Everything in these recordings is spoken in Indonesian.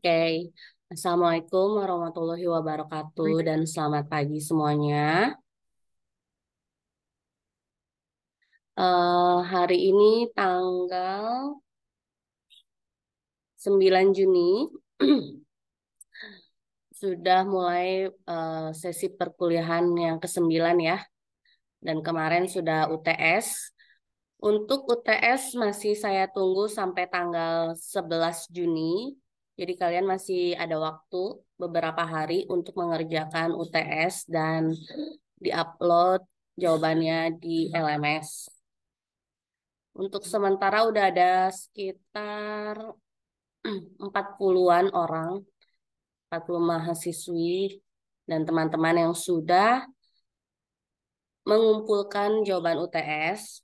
Oke, Assalamualaikum warahmatullahi wabarakatuh dan selamat pagi semuanya. Hari ini tanggal 9 Juni sudah mulai sesi perkuliahan yang ke-9 ya. Dan kemarin sudah UTS. Untuk UTS masih saya tunggu sampai tanggal 11 Juni. Jadi kalian masih ada waktu beberapa hari untuk mengerjakan UTS dan diupload jawabannya di LMS. Untuk sementara udah ada sekitar 40-an orang, 40 mahasiswi dan teman-teman yang sudah mengumpulkan jawaban UTS.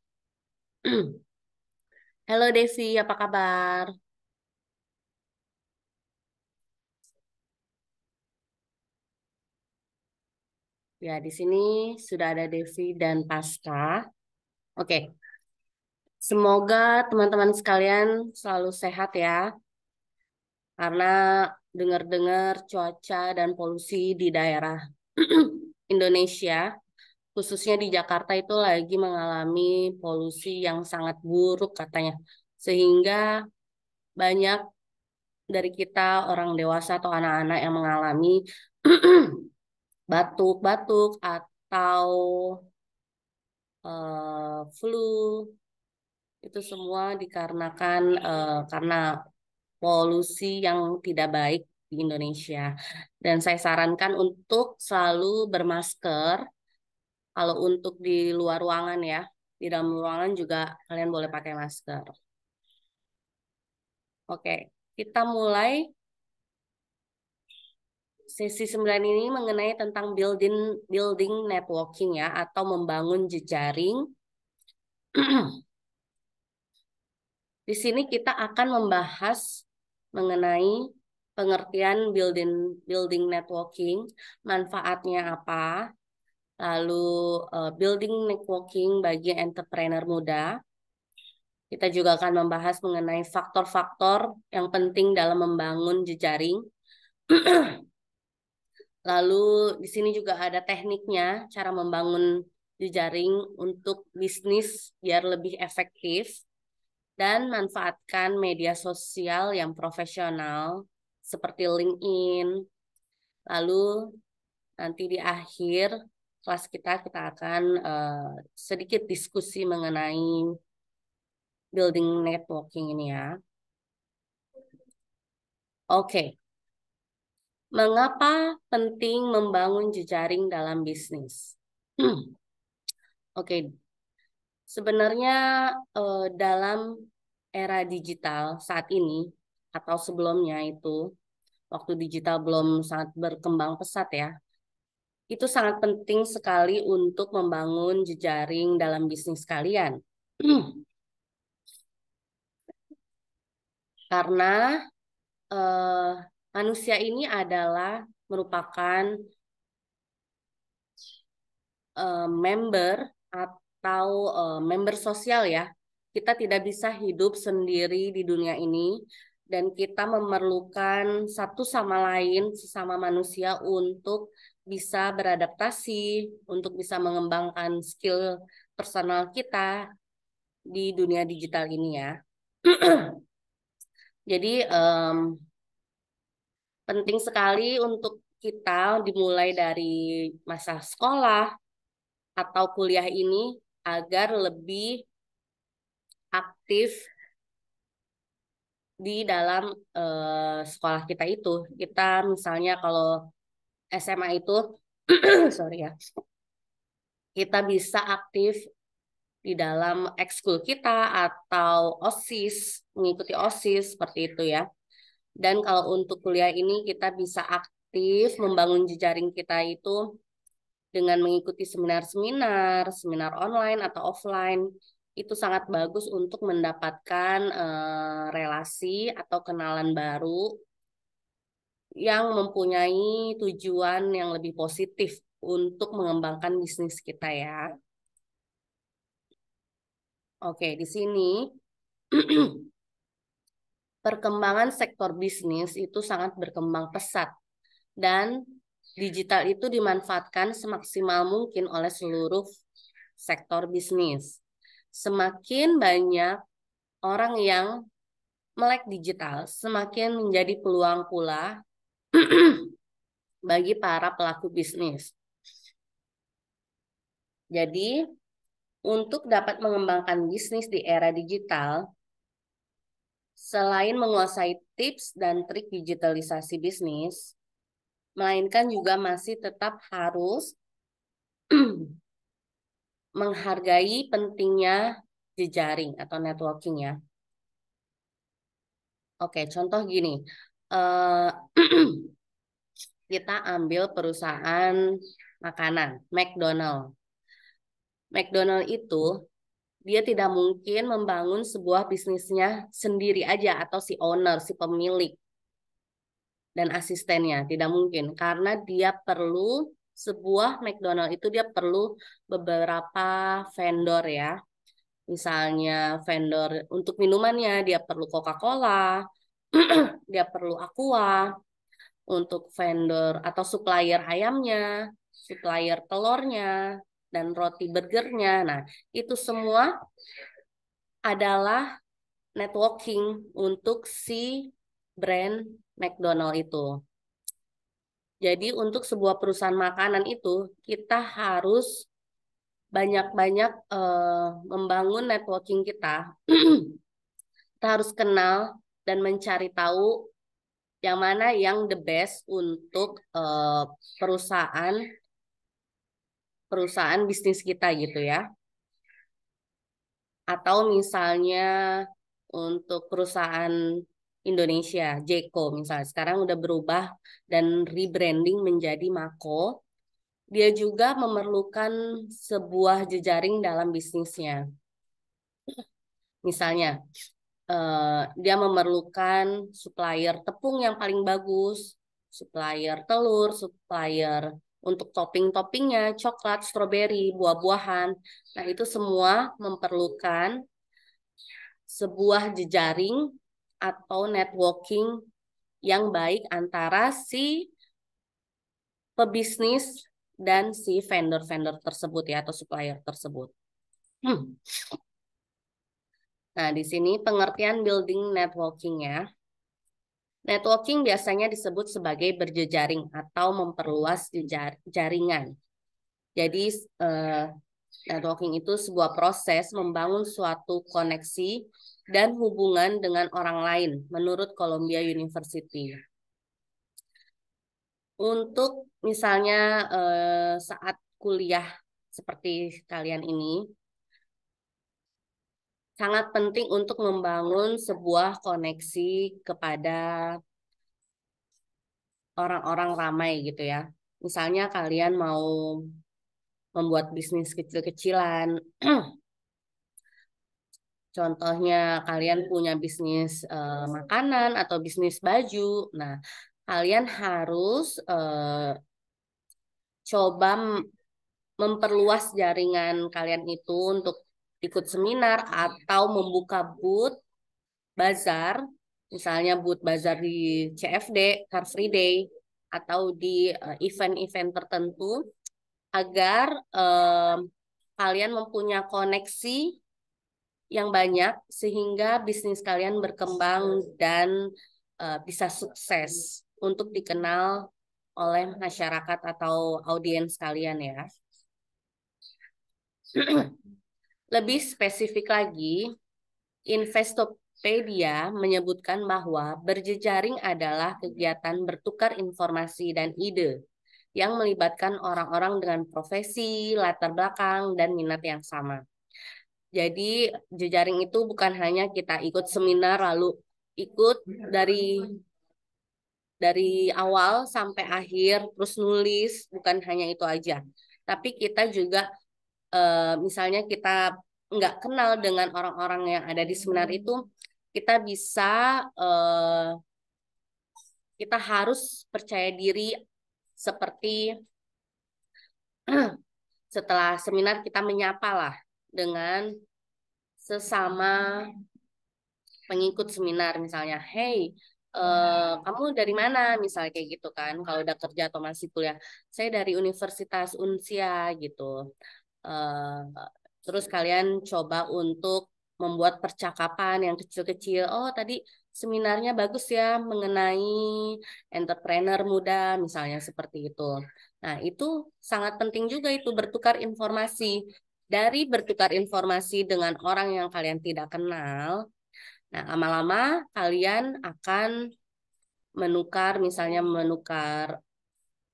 Halo Devi, apa kabar? Ya, di sini sudah ada Devi dan Pasca. Oke, semoga teman-teman sekalian selalu sehat ya, karena dengar-dengar cuaca dan polusi di daerah Indonesia, khususnya di Jakarta itu lagi mengalami polusi yang sangat buruk katanya. Sehingga banyak dari kita orang dewasa atau anak-anak yang mengalami batuk-batuk atau flu. Itu semua dikarenakan karena polusi yang tidak baik di Indonesia. Dan saya sarankan untuk selalu bermasker. Kalau untuk di luar ruangan ya, di dalam ruangan juga kalian boleh pakai masker. Oke, kita mulai sesi 9 ini mengenai tentang building building networking ya, atau membangun jejaring. Di sini kita akan membahas mengenai pengertian building building networking, manfaatnya apa, lalu building networking bagi entrepreneur muda. Kita juga akan membahas mengenai faktor-faktor yang penting dalam membangun jejaring. Lalu di sini juga ada tekniknya, cara membangun jejaring untuk bisnis biar lebih efektif dan manfaatkan media sosial yang profesional seperti LinkedIn. Lalu nanti di akhir kelas kita akan sedikit diskusi mengenai building networking ini ya. Oke. Mengapa penting membangun jejaring dalam bisnis? Oke, sebenarnya dalam era digital saat ini atau sebelumnya itu, waktu digital belum sangat berkembang pesat ya, itu sangat penting sekali untuk membangun jejaring dalam bisnis kalian. Karena eh, manusia ini adalah merupakan member atau member sosial ya. Kita tidak bisa hidup sendiri di dunia ini dan kita memerlukan satu sama lain sesama manusia untuk bisa beradaptasi, untuk bisa mengembangkan skill personal kita di dunia digital ini ya. Jadi penting sekali untuk kita dimulai dari masa sekolah atau kuliah ini agar lebih aktif di dalam sekolah kita itu. Kita misalnya kalau SMA itu, sorry ya, kita bisa aktif di dalam ekskul kita atau OSIS, mengikuti OSIS seperti itu ya. Dan kalau untuk kuliah ini kita bisa aktif membangun jejaring kita itu dengan mengikuti seminar-seminar, seminar online atau offline. Itu sangat bagus untuk mendapatkan relasi atau kenalan baru yang mempunyai tujuan yang lebih positif untuk mengembangkan bisnis kita ya. Oke, di sini perkembangan sektor bisnis itu sangat berkembang pesat dan digital itu dimanfaatkan semaksimal mungkin oleh seluruh sektor bisnis. Semakin banyak orang yang melek digital, semakin menjadi peluang pula bagi para pelaku bisnis. Jadi, untuk dapat mengembangkan bisnis di era digital, selain menguasai tips dan trik digitalisasi bisnis, melainkan juga masih tetap harus menghargai pentingnya jejaring atau networking ya. Oke, contoh gini. Eh, kita ambil perusahaan makanan, McDonald. McDonald itu dia tidak mungkin membangun sebuah bisnisnya sendiri aja atau si owner, si pemilik dan asistennya. Tidak mungkin karena dia perlu sebuah McDonald itu dia perlu beberapa vendor ya. Misalnya vendor untuk minumannya dia perlu Coca-Cola, dia perlu Aqua, untuk vendor atau supplier ayamnya, supplier telurnya, dan roti burgernya. Nah, itu semua adalah networking untuk si brand McDonald itu. Jadi untuk sebuah perusahaan makanan itu kita harus banyak-banyak membangun networking kita. Kita harus kenal dan mencari tahu yang mana yang the best untuk perusahaan bisnis kita gitu ya. Atau misalnya untuk perusahaan Indonesia, Jeko misalnya, sekarang udah berubah dan rebranding menjadi Mako. Dia juga memerlukan sebuah jejaring dalam bisnisnya. Misalnya, dia memerlukan supplier tepung yang paling bagus, supplier telur, supplier untuk topping-toppingnya, coklat, stroberi, buah-buahan. Nah, itu semua memerlukan sebuah jejaring atau networking yang baik antara si pebisnis dan si vendor-vendor tersebut ya atau supplier tersebut. Nah, di sini pengertian building networking ya. Networking biasanya disebut sebagai berjejaring atau memperluas jaringan. Jadi, networking itu sebuah proses membangun suatu koneksi dan hubungan dengan orang lain menurut Columbia University. Untuk misalnya saat kuliah seperti kalian ini, sangat penting untuk membangun sebuah koneksi kepada orang-orang ramai gitu ya. Misalnya kalian mau membuat bisnis kecil-kecilan, contohnya kalian punya bisnis makanan atau bisnis baju. Nah, kalian harus coba memperluas jaringan kalian itu untuk ikut seminar atau membuka booth bazar, misalnya booth bazar di CFD, Car Free Day, atau di event-event tertentu agar kalian mempunyai koneksi yang banyak sehingga bisnis kalian berkembang dan bisa sukses untuk dikenal oleh masyarakat atau audiens kalian ya. Lebih spesifik lagi, Investopedia menyebutkan bahwa berjejaring adalah kegiatan bertukar informasi dan ide yang melibatkan orang-orang dengan profesi, latar belakang, dan minat yang sama. Jadi jejaring itu bukan hanya kita ikut seminar lalu ikut dari awal sampai akhir terus nulis, bukan hanya itu aja. Tapi kita juga misalnya kita nggak kenal dengan orang-orang yang ada di seminar itu, kita bisa kita harus percaya diri seperti setelah seminar kita menyapa lah dengan sesama pengikut seminar misalnya, hey, kamu dari mana? Misalnya kayak gitu kan. Kalau udah kerja atau masih kuliah, saya dari Universitas Unsia gitu. Eh, Terus kalian coba untuk membuat percakapan yang kecil-kecil. Oh, tadi seminarnya bagus ya mengenai entrepreneur muda, misalnya seperti itu. Nah, itu sangat penting juga itu bertukar informasi. Dari bertukar informasi dengan orang yang kalian tidak kenal, nah lama-lama kalian akan menukar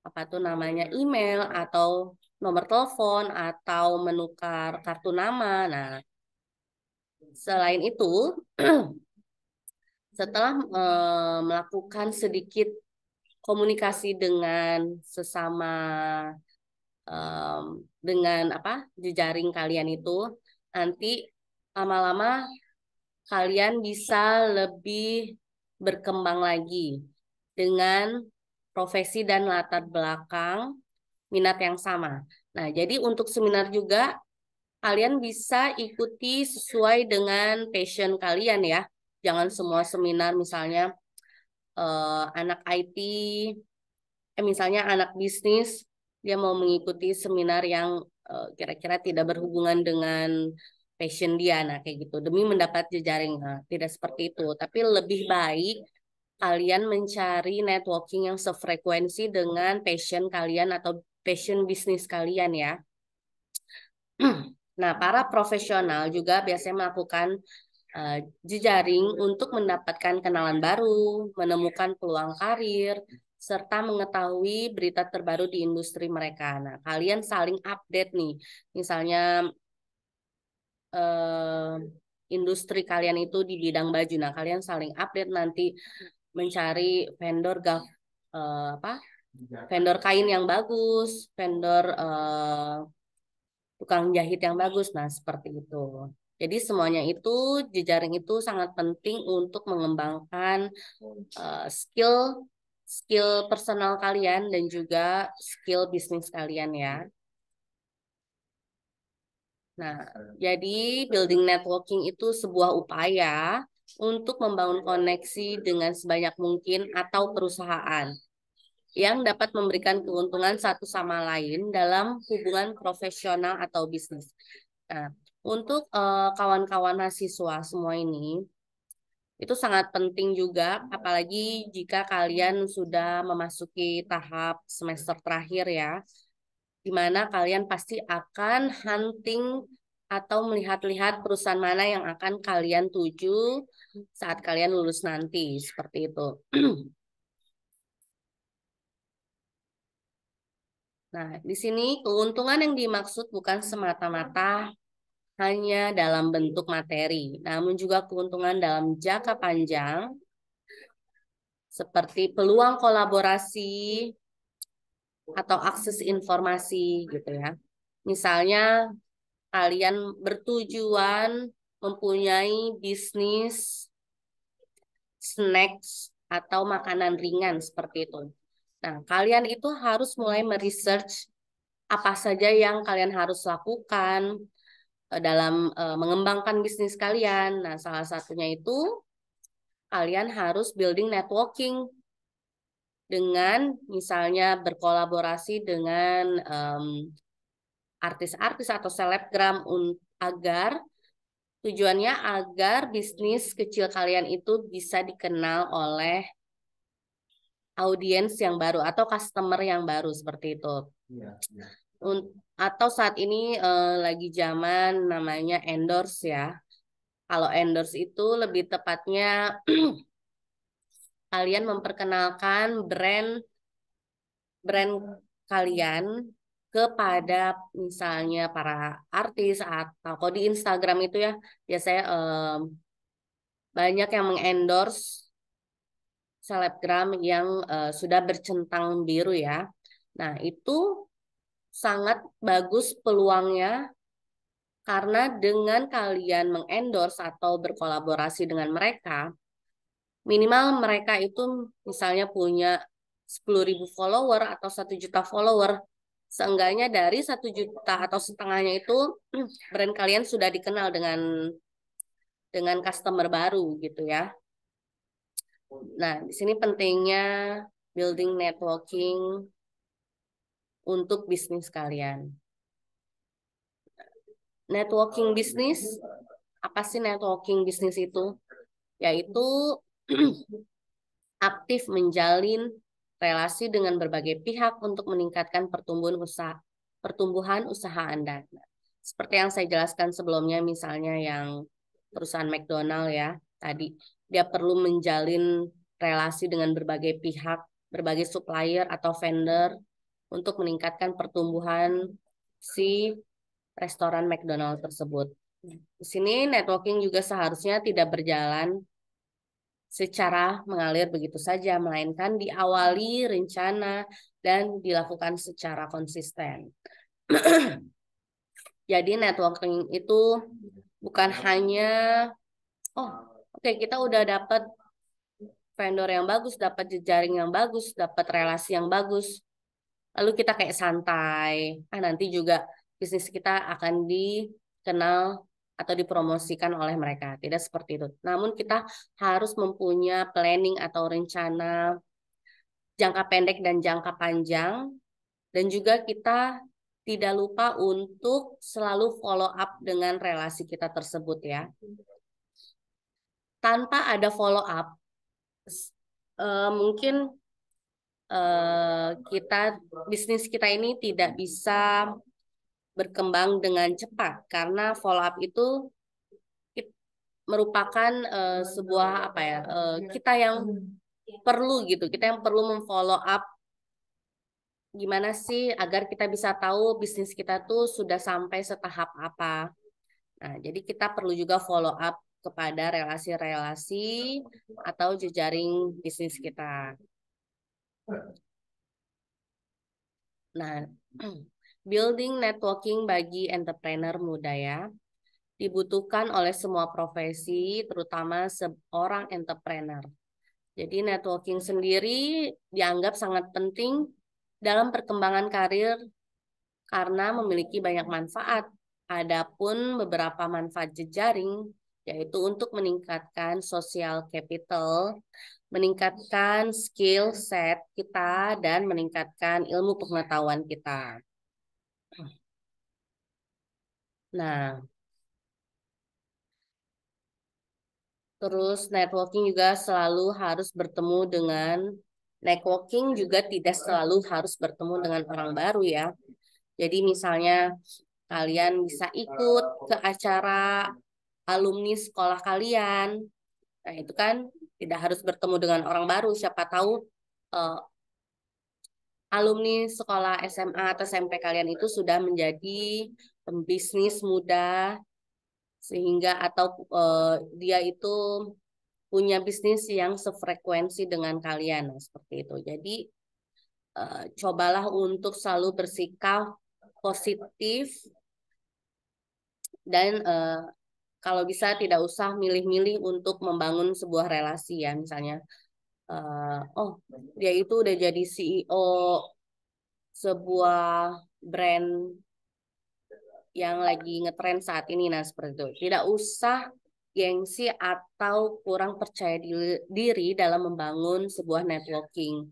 apa tuh namanya email atau nomor telepon atau menukar kartu nama. Nah, selain itu, setelah melakukan sedikit komunikasi dengan sesama dengan apa jejaring kalian itu, nanti lama-lama kalian bisa lebih berkembang lagi dengan profesi dan latar belakang minat yang sama. Nah, jadi untuk seminar juga kalian bisa ikuti sesuai dengan passion kalian ya. Jangan semua seminar misalnya anak IT, misalnya anak bisnis, dia mau mengikuti seminar yang kira-kira tidak berhubungan dengan passion dia. Nah, kayak gitu. Demi mendapat jejaring. Nah, tidak seperti itu. Tapi lebih baik kalian mencari networking yang sefrekuensi dengan passion kalian atau passion bisnis kalian ya. Nah, para profesional juga biasanya melakukan jejaring untuk mendapatkan kenalan baru, menemukan peluang karir, serta mengetahui berita terbaru di industri mereka. Nah, kalian saling update nih. Misalnya eh, industri kalian itu di bidang baju. Nah, kalian saling update nanti mencari vendor apa? Vendor kain yang bagus, vendor tukang jahit yang bagus. Nah, seperti itu. Jadi semuanya itu jejaring itu sangat penting untuk mengembangkan skill skill personal kalian dan juga skill bisnis kalian ya. Nah, jadi building networking itu sebuah upaya untuk membangun koneksi dengan sebanyak mungkin atau perusahaan yang dapat memberikan keuntungan satu sama lain dalam hubungan profesional atau bisnis. Nah, untuk kawan-kawan mahasiswa semua ini, itu sangat penting juga, apalagi jika kalian sudah memasuki tahap semester terakhir ya, di mana kalian pasti akan hunting atau melihat-lihat perusahaan mana yang akan kalian tuju saat kalian lulus nanti, seperti itu. Nah, di sini keuntungan yang dimaksud bukan semata-mata hanya dalam bentuk materi, namun juga keuntungan dalam jangka panjang seperti peluang kolaborasi atau akses informasi gitu ya. Misalnya kalian bertujuan mempunyai bisnis snacks atau makanan ringan seperti itu. Nah, kalian itu harus mulai meresearch apa saja yang kalian harus lakukan dalam mengembangkan bisnis kalian. Nah, salah satunya itu kalian harus building networking dengan misalnya berkolaborasi dengan artis-artis atau selebgram agar tujuannya agar bisnis kecil kalian itu bisa dikenal oleh audiens yang baru atau customer yang baru seperti itu. Atau saat ini lagi zaman namanya endorse ya. Kalau endorse itu lebih tepatnya kalian memperkenalkan brand kalian kepada misalnya para artis atau kalau di Instagram itu ya biasanya banyak yang mengendorse selebgram yang sudah bercentang biru ya. Nah, itu sangat bagus peluangnya karena dengan kalian mengendorse atau berkolaborasi dengan mereka, minimal mereka itu misalnya punya 10.000 follower atau 1 juta follower. Seenggaknya dari 1 juta atau setengahnya itu brand kalian sudah dikenal dengan dengan customer baru gitu ya. Nah, di sini pentingnya building networking untuk bisnis kalian. Networking bisnis, apa sih networking bisnis itu? Yaitu aktif menjalin relasi dengan berbagai pihak untuk meningkatkan pertumbuhan usaha Anda. Nah, seperti yang saya jelaskan sebelumnya, misalnya yang perusahaan McDonald ya, tadi dia perlu menjalin relasi dengan berbagai pihak, berbagai supplier atau vendor untuk meningkatkan pertumbuhan si restoran McDonald tersebut. Di sini networking juga seharusnya tidak berjalan secara mengalir begitu saja, melainkan diawali rencana dan dilakukan secara konsisten. Jadi networking itu bukan hanya, oh oke, kita udah dapat vendor yang bagus, dapat jejaring yang bagus, dapat relasi yang bagus, lalu kita kayak santai, nanti juga bisnis kita akan dikenal atau dipromosikan oleh mereka. Tidak seperti itu. Namun kita harus mempunyai planning atau rencana jangka pendek dan jangka panjang, dan juga kita tidak lupa untuk selalu follow up dengan relasi kita tersebut ya. Tanpa ada follow up, mungkin bisnis kita ini tidak bisa berkembang dengan cepat karena follow up itu merupakan sebuah apa ya, kita yang perlu gitu, kita yang perlu memfollow up gimana sih agar kita bisa tahu bisnis kita tuh sudah sampai setahap apa. Nah, jadi kita perlu juga follow up kepada relasi-relasi atau jejaring bisnis kita. Nah, building networking bagi entrepreneur muda ya, dibutuhkan oleh semua profesi, terutama seorang entrepreneur. Jadi networking sendiri dianggap sangat penting dalam perkembangan karir karena memiliki banyak manfaat. Adapun beberapa manfaat jejaring yaitu untuk meningkatkan social capital, meningkatkan skill set kita, dan meningkatkan ilmu pengetahuan kita. Nah, terus networking juga tidak selalu harus bertemu dengan orang baru ya. Jadi misalnya kalian bisa ikut ke acara alumni sekolah kalian. Nah, itu kan tidak harus bertemu dengan orang baru. Siapa tahu eh, alumni sekolah SMA atau SMP kalian itu sudah menjadi pembisnis muda sehingga atau dia itu punya bisnis yang sefrekuensi dengan kalian. Nah, seperti itu. Jadi cobalah untuk selalu bersikap positif dan kalau bisa tidak usah milih-milih untuk membangun sebuah relasi ya. Misalnya, oh dia itu udah jadi CEO sebuah brand yang lagi ngetren saat ini. Nah, seperti itu. Tidak usah gengsi atau kurang percaya diri dalam membangun sebuah networking.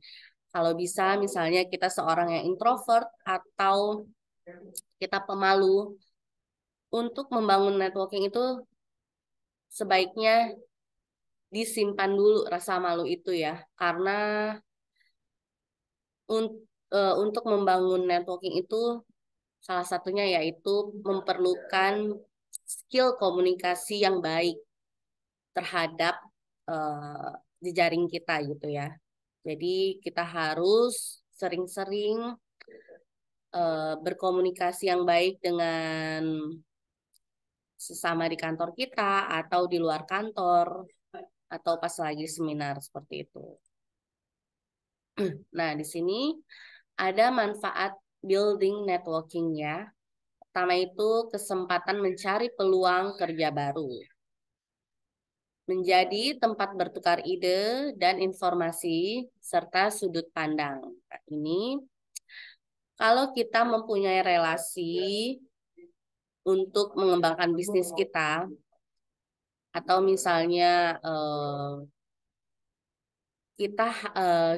Kalau bisa, misalnya kita seorang yang introvert atau kita pemalu, untuk membangun networking itu sebaiknya disimpan dulu rasa malu itu ya. Karena untuk membangun networking itu salah satunya yaitu memerlukan skill komunikasi yang baik terhadap jejaring kita gitu ya. Jadi kita harus sering-sering berkomunikasi yang baik dengan sesama di kantor kita atau di luar kantor atau pas lagi seminar seperti itu. Nah, di sini ada manfaat building networking ya. Pertama itu kesempatan mencari peluang kerja baru. Menjadi tempat bertukar ide dan informasi serta sudut pandang. Nah, ini kalau kita mempunyai relasi untuk mengembangkan bisnis kita, Atau misalnya kita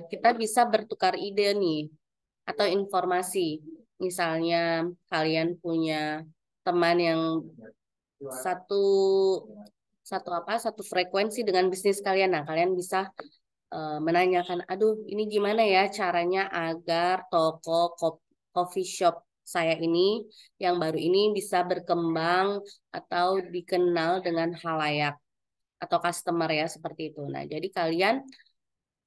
kita bisa bertukar ide nih atau informasi. Misalnya kalian punya teman yang satu satu apa satu frekuensi dengan bisnis kalian. Nah, kalian bisa menanyakan, aduh, ini gimana ya caranya agar toko coffee shop saya ini yang baru ini bisa berkembang atau dikenal dengan halayak atau customer ya seperti itu. Nah, jadi kalian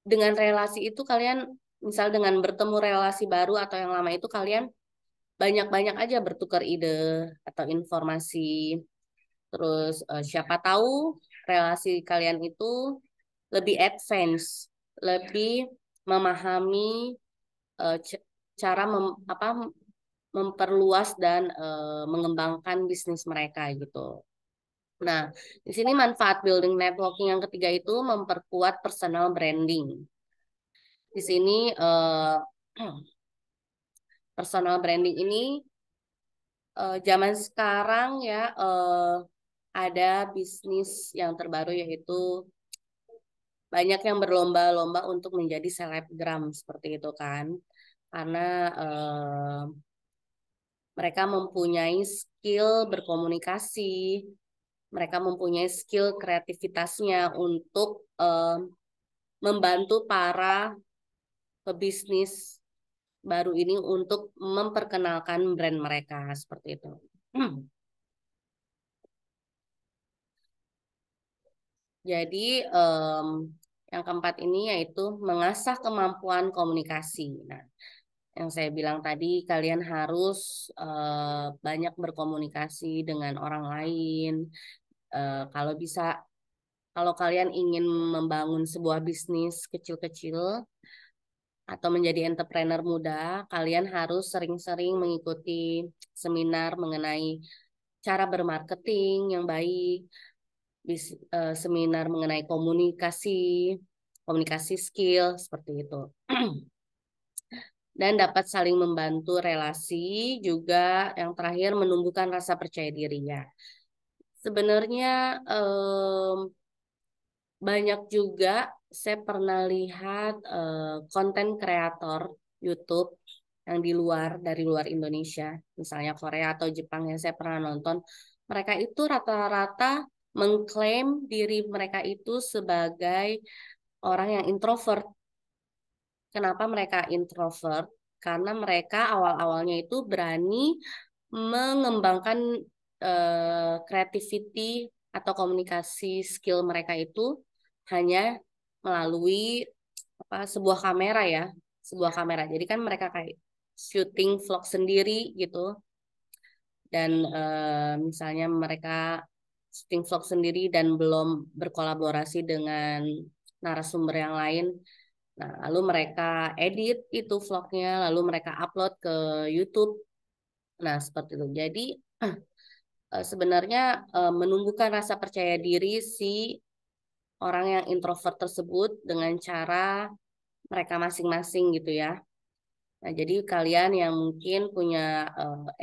dengan relasi itu kalian misal dengan bertemu relasi baru atau yang lama itu kalian banyak-banyak aja bertukar ide atau informasi. Terus siapa tahu relasi kalian itu lebih advance, lebih memahami cara memperluas dan mengembangkan bisnis mereka gitu. Nah, di sini manfaat building networking yang ketiga itu memperkuat personal branding. Di sini personal branding ini zaman sekarang ya ada bisnis yang terbaru yaitu banyak yang berlomba-lomba untuk menjadi selebgram seperti itu kan. Karena mereka mempunyai skill berkomunikasi, mereka mempunyai skill kreativitasnya untuk membantu para pebisnis baru ini untuk memperkenalkan brand mereka seperti itu. Jadi yang keempat ini yaitu mengasah kemampuan komunikasi. Nah, yang saya bilang tadi kalian harus banyak berkomunikasi dengan orang lain. Kalau bisa, kalau kalian ingin membangun sebuah bisnis kecil-kecil atau menjadi entrepreneur muda, kalian harus sering-sering mengikuti seminar mengenai cara bermarketing yang baik, seminar mengenai komunikasi, komunikasi skill seperti itu. Dan dapat saling membantu relasi, juga yang terakhir menumbuhkan rasa percaya diri ya. Sebenarnya banyak juga saya pernah lihat konten kreator YouTube yang di luar dari luar Indonesia, misalnya Korea atau Jepang yang saya pernah nonton, mereka itu rata-rata mengklaim diri mereka itu sebagai orang yang introvert. Kenapa mereka introvert? Karena mereka awal-awalnya itu berani mengembangkan creativity atau komunikasi skill mereka itu hanya melalui sebuah kamera ya, sebuah kamera. Jadi kan mereka kayak syuting vlog sendiri gitu dan misalnya mereka syuting vlog sendiri dan belum berkolaborasi dengan narasumber yang lain. Nah, lalu mereka edit itu vlognya, lalu mereka upload ke YouTube. Nah, seperti itu. Jadi sebenarnya menumbuhkan rasa percaya diri si orang yang introvert tersebut dengan cara mereka masing-masing gitu ya. Nah, jadi kalian yang mungkin punya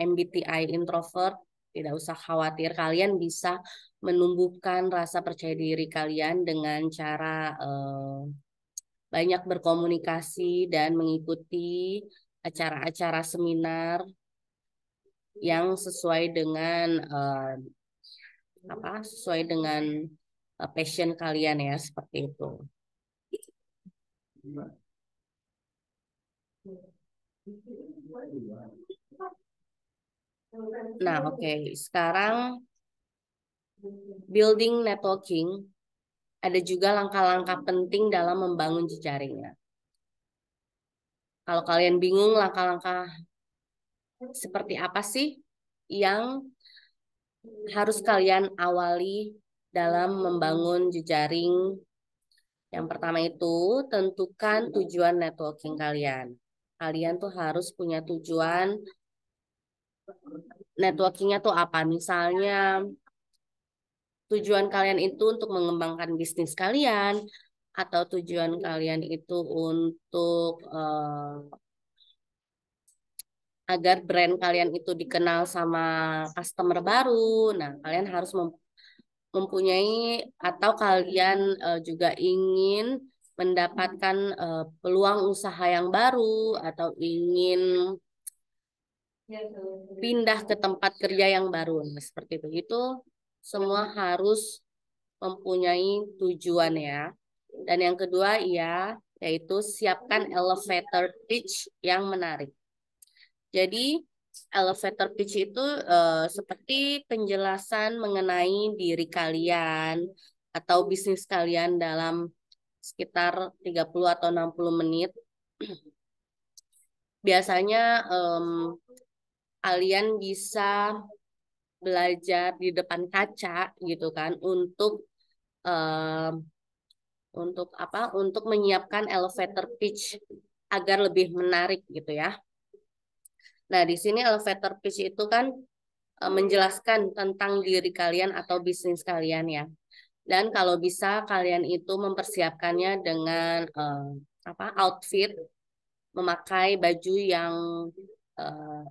MBTI introvert, tidak usah khawatir, kalian bisa menumbuhkan rasa percaya diri kalian dengan cara banyak berkomunikasi dan mengikuti acara-acara seminar yang sesuai dengan sesuai dengan passion kalian ya seperti itu. Nah, oke. Sekarang building networking ada juga langkah-langkah penting dalam membangun jejaringnya. Kalau kalian bingung langkah-langkah seperti apa sih yang harus kalian awali dalam membangun jejaring. Yang pertama itu tentukan tujuan networking kalian. Kalian tuh harus punya tujuan networkingnya tuh apa. Misalnya tujuan kalian itu untuk mengembangkan bisnis kalian atau tujuan kalian itu untuk agar brand kalian itu dikenal sama customer baru. Nah, kalian harus mempunyai atau kalian juga ingin mendapatkan peluang usaha yang baru atau ingin pindah ke tempat kerja yang baru. Nah, seperti itu. Itu semua harus mempunyai tujuan ya. Dan yang kedua yaitu siapkan elevator pitch yang menarik. Jadi elevator pitch itu seperti penjelasan mengenai diri kalian atau bisnis kalian dalam sekitar 30 atau 60 menit. Biasanya kalian bisa belajar di depan kaca gitu kan em, untuk apa? Untuk menyiapkan elevator pitch agar lebih menarik gitu ya. Nah, di sini elevator pitch itu kan menjelaskan tentang diri kalian atau bisnis kalian ya. Dan kalau bisa kalian itu mempersiapkannya dengan apa? Outfit, memakai baju eh,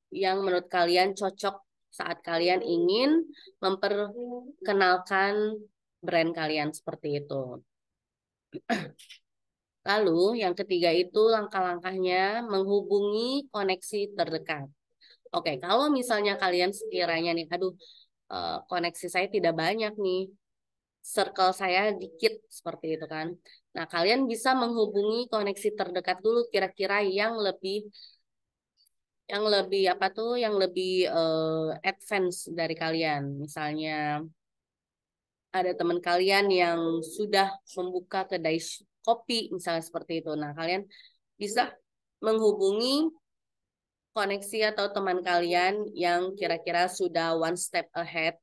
yang menurut kalian cocok saat kalian ingin memperkenalkan brand kalian seperti itu. Lalu yang ketiga itu langkah-langkahnya menghubungi koneksi terdekat. Oke, kalau misalnya kalian sekiranya nih, aduh, koneksi saya tidak banyak nih, circle saya dikit seperti itu kan. Nah, kalian bisa menghubungi koneksi terdekat dulu kira-kira yang lebih apa tuh, yang lebih advance dari kalian. Misalnya ada teman kalian yang sudah membuka kedai kopi misalnya seperti itu. Nah, kalian bisa menghubungi koneksi atau teman kalian yang kira-kira sudah one step ahead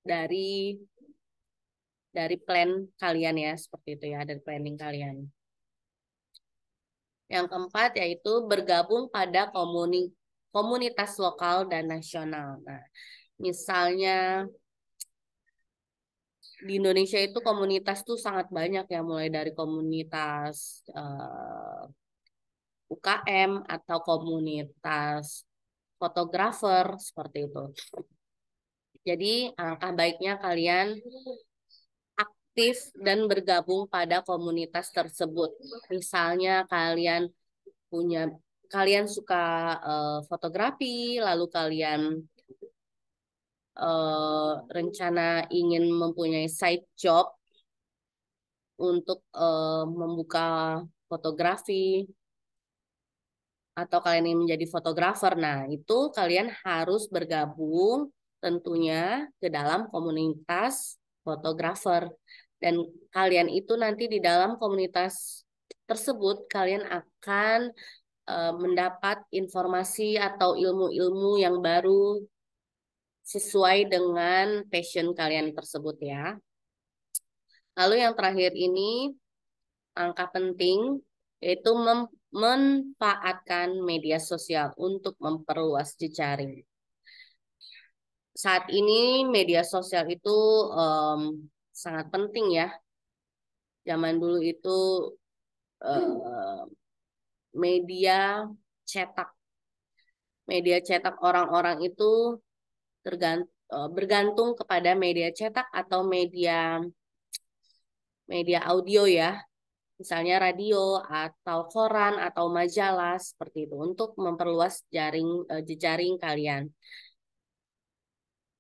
dari plan kalian ya, seperti itu ya, dari planning kalian. Yang keempat yaitu bergabung pada komunitas lokal dan nasional. Nah, misalnya di Indonesia itu komunitas tuh sangat banyak ya, mulai dari komunitas UKM atau komunitas fotografer seperti itu. Jadi alangkah baiknya kalian aktif dan bergabung pada komunitas tersebut. Misalnya kalian suka fotografi, lalu kalian rencana ingin mempunyai side job untuk membuka fotografi atau kalian ingin menjadi fotografer. Nah, itu kalian harus bergabung tentunya ke dalam komunitas fotografer. Dan kalian itu nanti di dalam komunitas tersebut kalian akan mendapat informasi atau ilmu-ilmu yang baru sesuai dengan passion kalian tersebut ya. Lalu yang terakhir ini angka penting yaitu memanfaatkan media sosial untuk memperluas jejaring. Saat ini media sosial itu sangat penting ya. Zaman dulu itu eh, media cetak. Media cetak orang-orang itu bergantung kepada media cetak atau media media audio ya. Misalnya radio atau koran atau majalah seperti itu untuk memperluas jejaring kalian.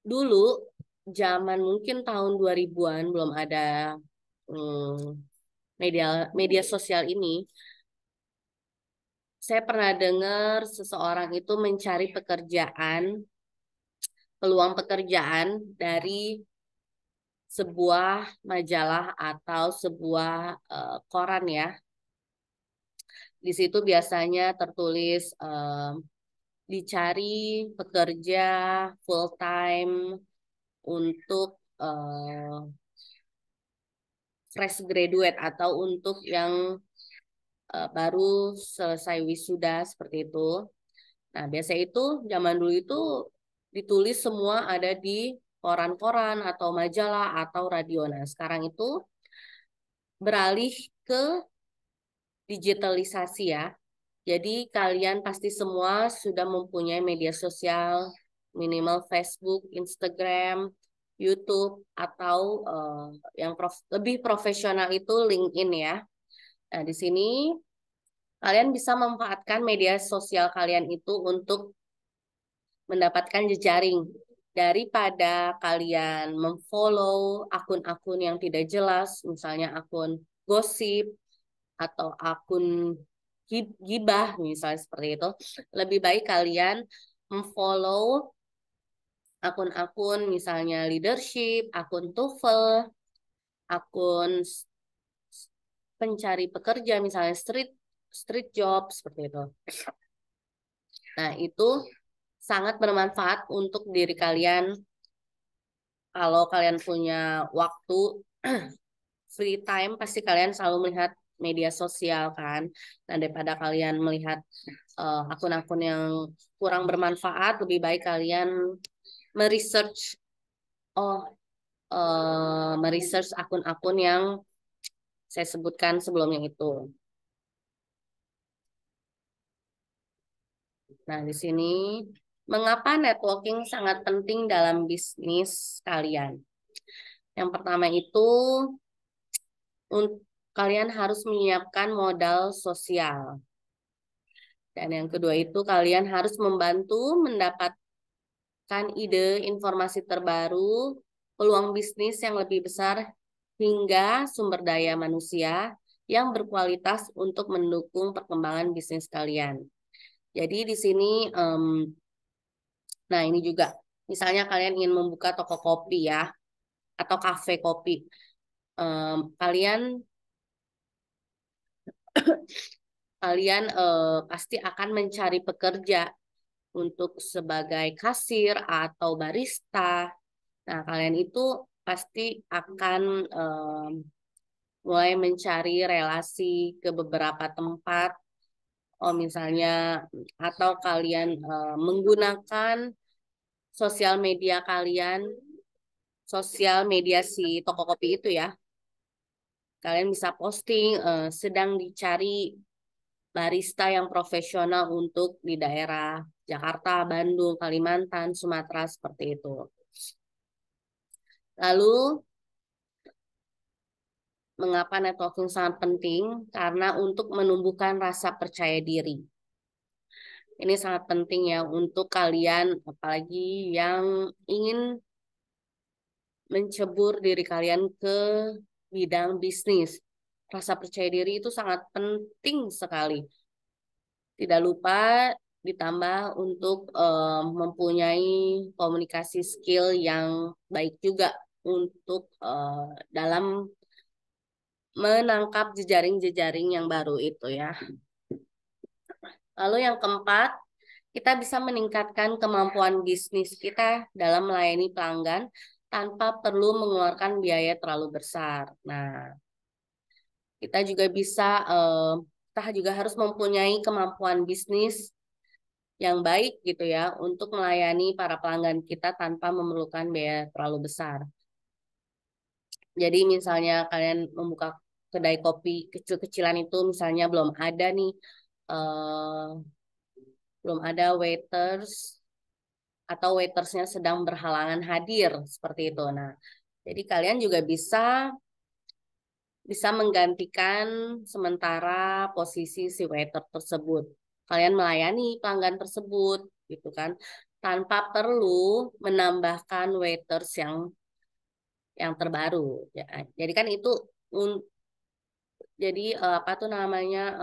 Dulu zaman mungkin tahun 2000-an belum ada hmm, media media sosial ini. Saya pernah dengar seseorang itu mencari peluang pekerjaan dari sebuah majalah atau sebuah koran ya. Di situ biasanya tertulis dicari pekerja full time untuk fresh graduate atau untuk yang baru selesai wisuda seperti itu. Nah, biasa itu zaman dulu itu ditulis semua ada di koran-koran atau majalah atau radio. Nah, sekarang itu beralih ke digitalisasi ya. Jadi kalian pasti semua sudah mempunyai media sosial, minimal Facebook, Instagram, YouTube, atau yang lebih profesional itu LinkedIn ya. Nah, di sini kalian bisa memanfaatkan media sosial kalian itu untuk mendapatkan jejaring daripada kalian memfollow akun-akun yang tidak jelas, misalnya akun gosip atau akun gibah misalnya seperti itu. Lebih baik kalian memfollow akun-akun misalnya leadership, akun TOEFL, akun pencari pekerja misalnya street street job seperti itu. Nah, itu sangat bermanfaat untuk diri kalian kalau kalian punya waktu free time, pasti kalian selalu melihat media sosial kan. Nah, daripada kalian melihat akun-akun yang kurang bermanfaat, lebih baik kalian meresearch oh meresearch akun-akun yang saya sebutkan sebelumnya itu. Nah, di sini mengapa networking sangat penting dalam bisnis kalian? Yang pertama itu kalian harus menyiapkan modal sosial. Dan yang kedua itu kalian harus membantu mendapatkan ide, informasi terbaru, peluang bisnis yang lebih besar, hingga sumber daya manusia yang berkualitas untuk mendukung perkembangan bisnis kalian. Jadi di sini, nah ini juga, misalnya kalian ingin membuka toko kopi ya, atau kafe kopi, kalian kalian pasti akan mencari pekerja untuk sebagai kasir atau barista. Nah, kalian itu pasti akan mulai mencari relasi ke beberapa tempat. Oh, misalnya, atau kalian menggunakan sosial media kalian, sosial media si toko kopi itu ya. Kalian bisa posting sedang dicari barista yang profesional untuk di daerah Jakarta, Bandung, Kalimantan, Sumatera seperti itu. Lalu, mengapa networking sangat penting? Karena untuk menumbuhkan rasa percaya diri. Ini sangat penting ya untuk kalian, apalagi yang ingin mencebur diri kalian ke bidang bisnis. Rasa percaya diri itu sangat penting sekali. Tidak lupa ditambah untuk mempunyai komunikasi skill yang baik juga untuk dalam menangkap jejaring-jejaring yang baru itu ya. Lalu yang keempat, kita bisa meningkatkan kemampuan bisnis kita dalam melayani pelanggan tanpa perlu mengeluarkan biaya terlalu besar. Nah, kita juga bisa, kita juga harus mempunyai kemampuan bisnis yang baik gitu ya untuk melayani para pelanggan kita tanpa memerlukan biaya terlalu besar. Jadi misalnya kalian membuka kedai kopi kecil-kecilan itu misalnya eh, belum ada waiters atau waitersnya sedang berhalangan hadir seperti itu. Nah, jadi kalian juga bisa menggantikan sementara posisi si waiter tersebut. Kalian melayani pelanggan tersebut, gitu kan, tanpa perlu menambahkan waiters yang terbaru. Ya, jadi kan itu jadi apa tuh namanya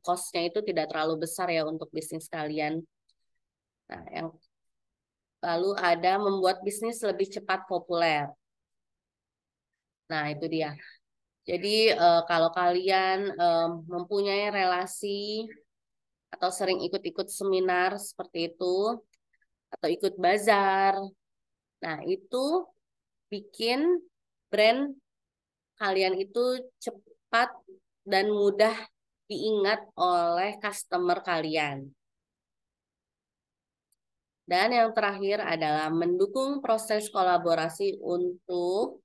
cost-nya itu tidak terlalu besar ya untuk bisnis kalian. Nah, yang lalu ada membuat bisnis lebih cepat populer. Nah, itu dia. Jadi kalau kalian mempunyai relasi atau sering ikut-ikut seminar seperti itu atau ikut bazar, nah itu bikin brand kalian itu cepat dan mudah diingat oleh customer kalian. Dan yang terakhir adalah mendukung proses kolaborasi untuk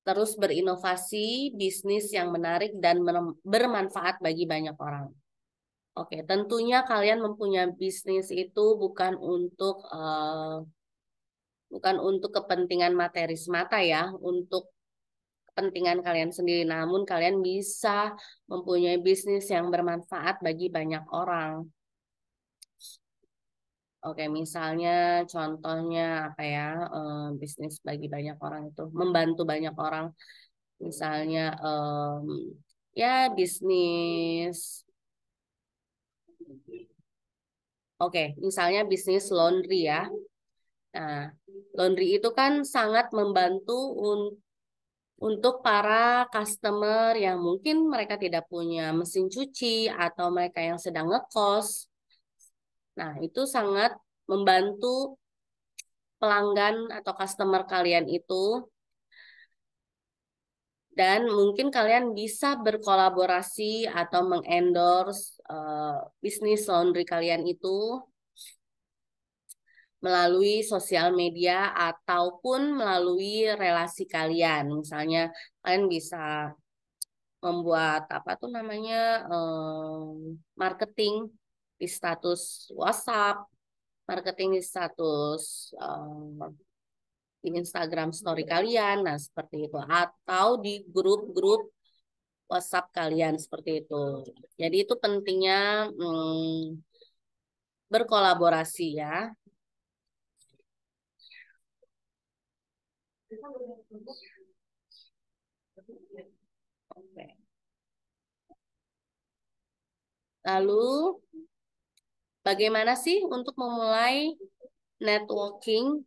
terus berinovasi bisnis yang menarik dan bermanfaat bagi banyak orang. Oke, tentunya kalian mempunyai bisnis itu bukan untuk bukan untuk kepentingan materi semata ya, untuk kepentingan kalian sendiri, namun kalian bisa mempunyai bisnis yang bermanfaat bagi banyak orang. Oke, misalnya contohnya apa ya, bisnis bagi banyak orang itu membantu banyak orang. Misalnya ya bisnis, oke, misalnya bisnis laundry ya. Nah, laundry itu kan sangat membantu untuk para customer yang mungkin mereka tidak punya mesin cuci atau mereka yang sedang ngekos. Nah, itu sangat membantu pelanggan atau customer kalian itu, dan mungkin kalian bisa berkolaborasi atau mengendorse bisnis laundry kalian itu melalui sosial media ataupun melalui relasi kalian. Misalnya kalian bisa membuat apa tuh namanya marketing di status WhatsApp, marketing di status di Instagram story kalian, nah seperti itu, atau di grup-grup WhatsApp kalian seperti itu. Jadi itu pentingnya berkolaborasi ya. Oke. Lalu bagaimana sih untuk memulai networking?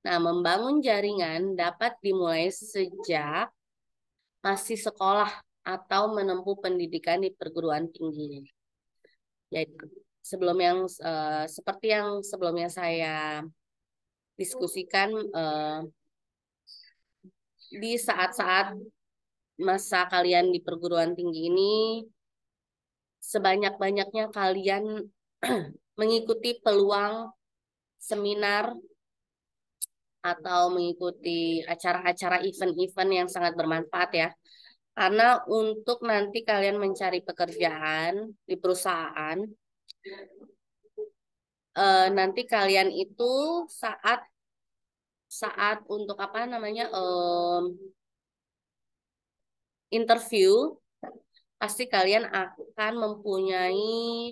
Nah, membangun jaringan dapat dimulai sejak masih sekolah atau menempuh pendidikan di perguruan tinggi. Jadi sebelum yang seperti yang sebelumnya saya diskusikan, di saat-saat masa kalian di perguruan tinggi ini, sebanyak-banyaknya kalian mengikuti peluang seminar atau mengikuti acara-acara event-event yang sangat bermanfaat ya. Karena untuk nanti kalian mencari pekerjaan di perusahaan, nanti kalian itu saat saat untuk apa namanya interview, pasti kalian akan mempunyai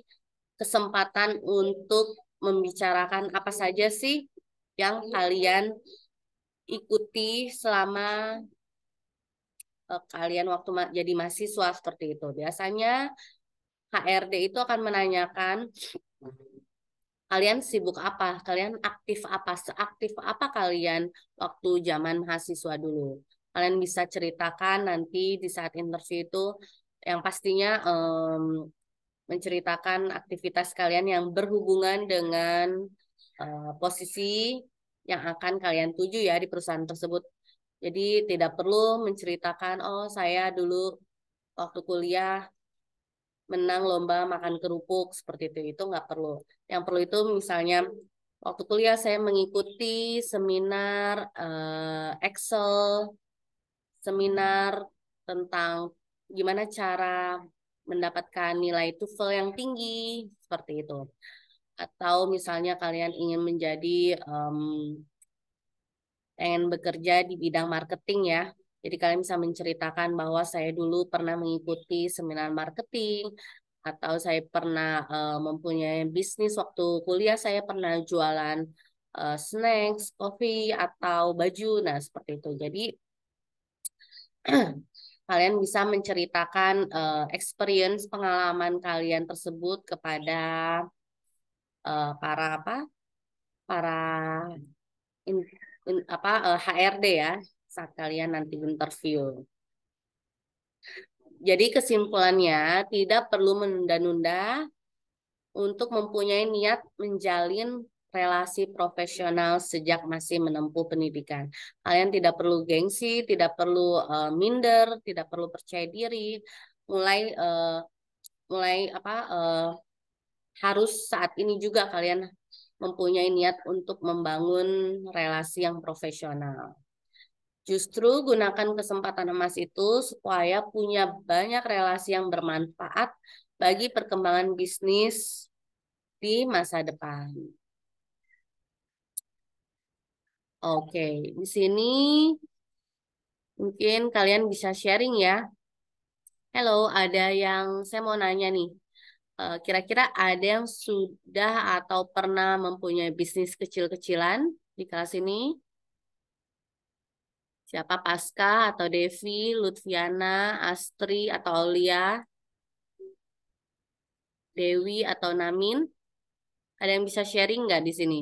kesempatan untuk membicarakan apa saja sih yang kalian ikuti selama kalian waktu jadi mahasiswa seperti itu. Biasanya HRD itu akan menanyakan kalian sibuk apa, kalian aktif apa, seaktif apa kalian waktu zaman mahasiswa dulu. Kalian bisa ceritakan nanti di saat interview itu, yang pastinya menceritakan aktivitas kalian yang berhubungan dengan posisi yang akan kalian tuju ya di perusahaan tersebut. Jadi tidak perlu menceritakan, oh saya dulu waktu kuliah menang lomba makan kerupuk seperti itu nggak perlu. Yang perlu itu misalnya waktu kuliah saya mengikuti seminar Excel, seminar tentang gimana cara mendapatkan nilai TOEFL yang tinggi seperti itu. Atau misalnya kalian ingin menjadi pengen bekerja di bidang marketing ya. Jadi kalian bisa menceritakan bahwa saya dulu pernah mengikuti seminar marketing, atau saya pernah mempunyai bisnis waktu kuliah, saya pernah jualan snacks, coffee, atau baju. Nah, seperti itu. Jadi kalian bisa menceritakan experience pengalaman kalian tersebut kepada para apa? Para HRD ya saat kalian nanti interview. Jadi kesimpulannya tidak perlu menunda-nunda untuk mempunyai niat menjalin relasi profesional sejak masih menempuh pendidikan. Kalian tidak perlu gengsi, tidak perlu minder, tidak perlu percaya diri. Mulai mulai apa harus saat ini juga kalian mempunyai niat untuk membangun relasi yang profesional. Justru gunakan kesempatan emas itu supaya punya banyak relasi yang bermanfaat bagi perkembangan bisnis di masa depan. Oke, di sini mungkin kalian bisa sharing ya. Halo, ada yang saya mau nanya nih. Kira-kira ada yang sudah atau pernah mempunyai bisnis kecil-kecilan di kelas ini? Siapa Pasca atau Devi, Lutfiana, Astri atau Aulia, Dewi atau Namin? Ada yang bisa sharing nggak di sini?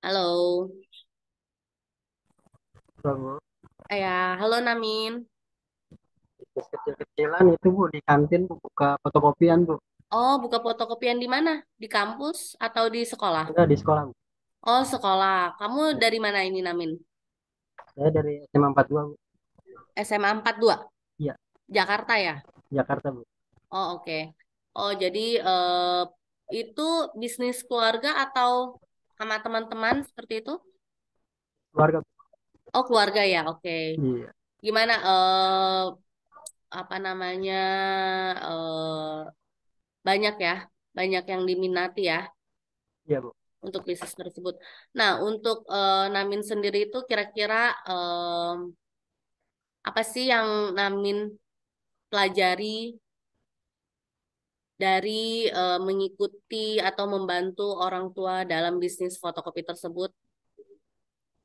Halo, Bu. ya, halo Namin. Bisnis kecil-kecilan itu Bu di kantin Bu, buka fotokopian Bu. Oh, buka fotokopian di mana? Di kampus atau di sekolah? Enggak di sekolah Bu. Oh, sekolah. Kamu Ya, dari mana ini, Namin? saya dari SMA 42 Bu. SMA 42, Iya, Jakarta ya? Jakarta Bu. Oh, oke. Oh, jadi itu bisnis keluarga atau sama teman-teman seperti itu? Keluarga Bu. Oh, keluarga ya, oke. Iya, Gimana, apa namanya, banyak ya? Banyak yang diminati ya iya Bu. untuk bisnis tersebut. Nah, untuk Namin sendiri itu kira-kira apa sih yang Namin pelajari dari mengikuti atau membantu orang tua dalam bisnis fotokopi tersebut?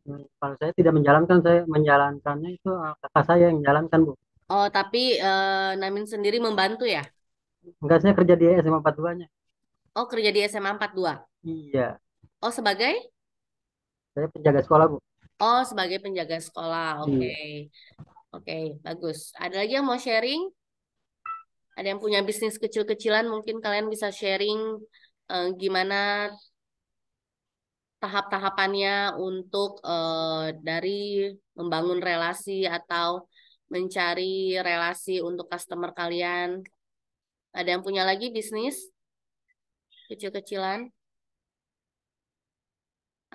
Kalau saya tidak menjalankan, saya menjalankannya itu kakak saya yang menjalankan Bu. Oh, tapi Namin sendiri membantu ya? Enggak, saya kerja di SMA 42-nya. Oh, kerja di SMA 42. Iya, Oh, sebagai? saya penjaga sekolah Bu. Oh, sebagai penjaga sekolah. Oke. Iya. Oke, bagus. Ada lagi yang mau sharing? Ada yang punya bisnis kecil-kecilan, mungkin kalian bisa sharing gimana tahap-tahapannya untuk dari membangun relasi atau mencari relasi untuk customer kalian. Ada yang punya lagi bisnis kecil-kecilan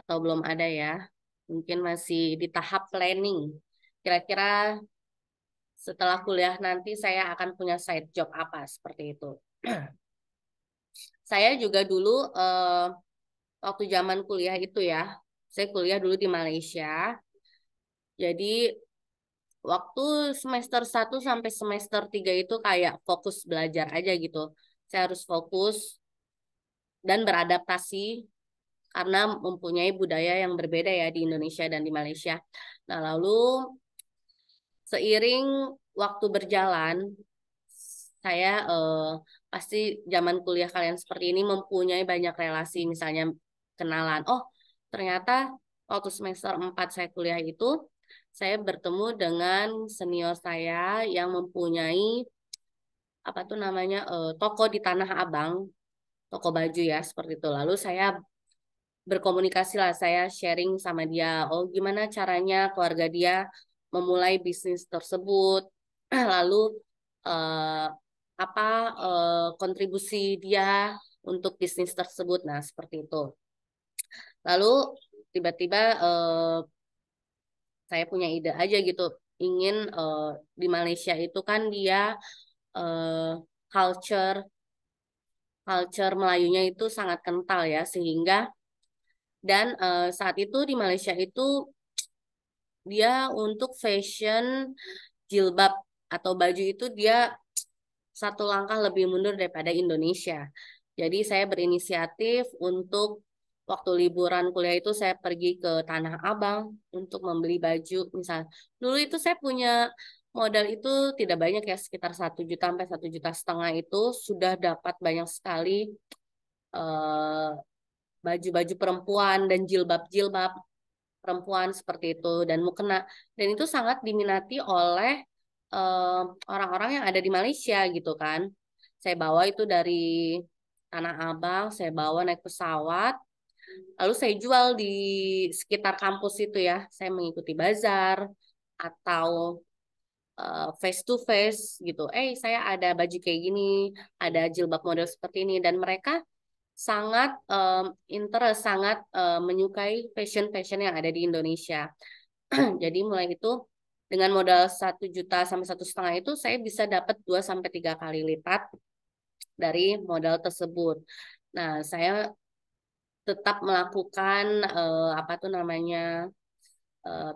atau belum ada ya? Mungkin masih di tahap planning. Kira-kira setelah kuliah nanti saya akan punya side job apa seperti itu. Saya juga dulu waktu zaman kuliah itu ya, saya kuliah dulu di Malaysia. Jadi waktu semester 1 sampai semester 3 itu kayak fokus belajar aja gitu. Saya harus fokus dan beradaptasi karena mempunyai budaya yang berbeda ya di Indonesia dan di Malaysia. Nah, lalu seiring waktu berjalan, saya pasti zaman kuliah kalian seperti ini mempunyai banyak relasi, misalnya kenalan. Oh, ternyata waktu semester 4 saya kuliah itu, saya bertemu dengan senior saya yang mempunyai apa tuh namanya toko di Tanah Abang, toko baju ya seperti itu. Lalu saya berkomunikasi lah, saya sharing sama dia, oh gimana caranya keluarga dia memulai bisnis tersebut, lalu eh, apa kontribusi dia untuk bisnis tersebut. Nah, seperti itu. Lalu tiba-tiba saya punya ide aja gitu, ingin di Malaysia itu kan dia eh, culture culture Melayunya itu sangat kental ya, sehingga dan saat itu di Malaysia itu dia untuk fashion jilbab atau baju itu dia satu langkah lebih mundur daripada Indonesia. Jadi saya berinisiatif untuk waktu liburan kuliah itu saya pergi ke Tanah Abang untuk membeli baju. Misal dulu itu saya punya modal itu tidak banyak ya, sekitar 1 juta sampai 1,5 juta itu sudah dapat banyak sekali eh, baju-baju perempuan dan jilbab-jilbab perempuan seperti itu dan mukena, dan itu sangat diminati oleh eh, orang-orang yang ada di Malaysia gitu kan. Saya bawa itu dari Tanah Abang, saya bawa naik pesawat, lalu saya jual di sekitar kampus itu ya. Saya mengikuti bazar atau face to face gitu. Saya ada baju kayak gini, ada jilbab model seperti ini, dan mereka sangat interest, sangat menyukai fashion-fashion yang ada di Indonesia. Jadi mulai itu dengan modal 1 juta sampai 1,5 itu saya bisa dapat 2 sampai 3 kali lipat dari modal tersebut. Nah, saya tetap melakukan apa tuh namanya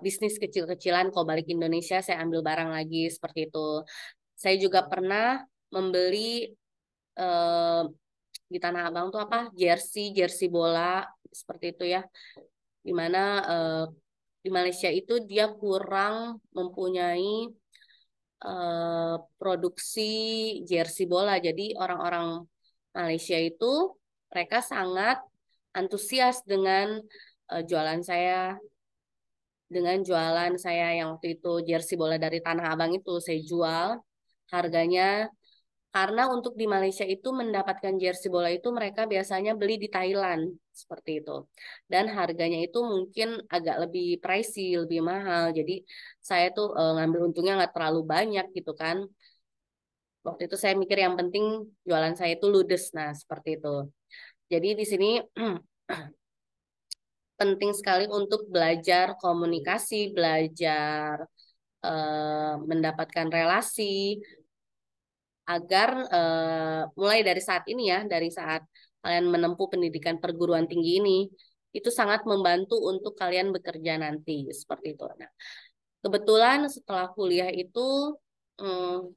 bisnis kecil-kecilan. Kalau balik Indonesia saya ambil barang lagi seperti itu. Saya juga pernah membeli eh, di Tanah Abang tuh apa jersey jersey bola seperti itu ya. Dimana di Malaysia itu dia kurang mempunyai produksi jersey bola. Jadi orang-orang Malaysia itu mereka sangat antusias jualan saya, dengan jualan saya yang waktu itu jersey bola dari Tanah Abang itu saya jual harganya karena untuk di Malaysia itu mendapatkan jersey bola itu mereka biasanya beli di Thailand seperti itu. Dan harganya itu mungkin agak lebih pricey, lebih mahal. Jadi saya tuh ngambil untungnya nggak terlalu banyak gitu kan. Waktu itu saya mikir yang penting jualan saya itu ludes. Nah, seperti itu. Jadi di sini penting sekali untuk belajar komunikasi, belajar mendapatkan relasi agar mulai dari saat ini ya, dari saat kalian menempuh pendidikan perguruan tinggi ini, itu sangat membantu untuk kalian bekerja nanti seperti itu. Nah, kebetulan setelah kuliah itu mm,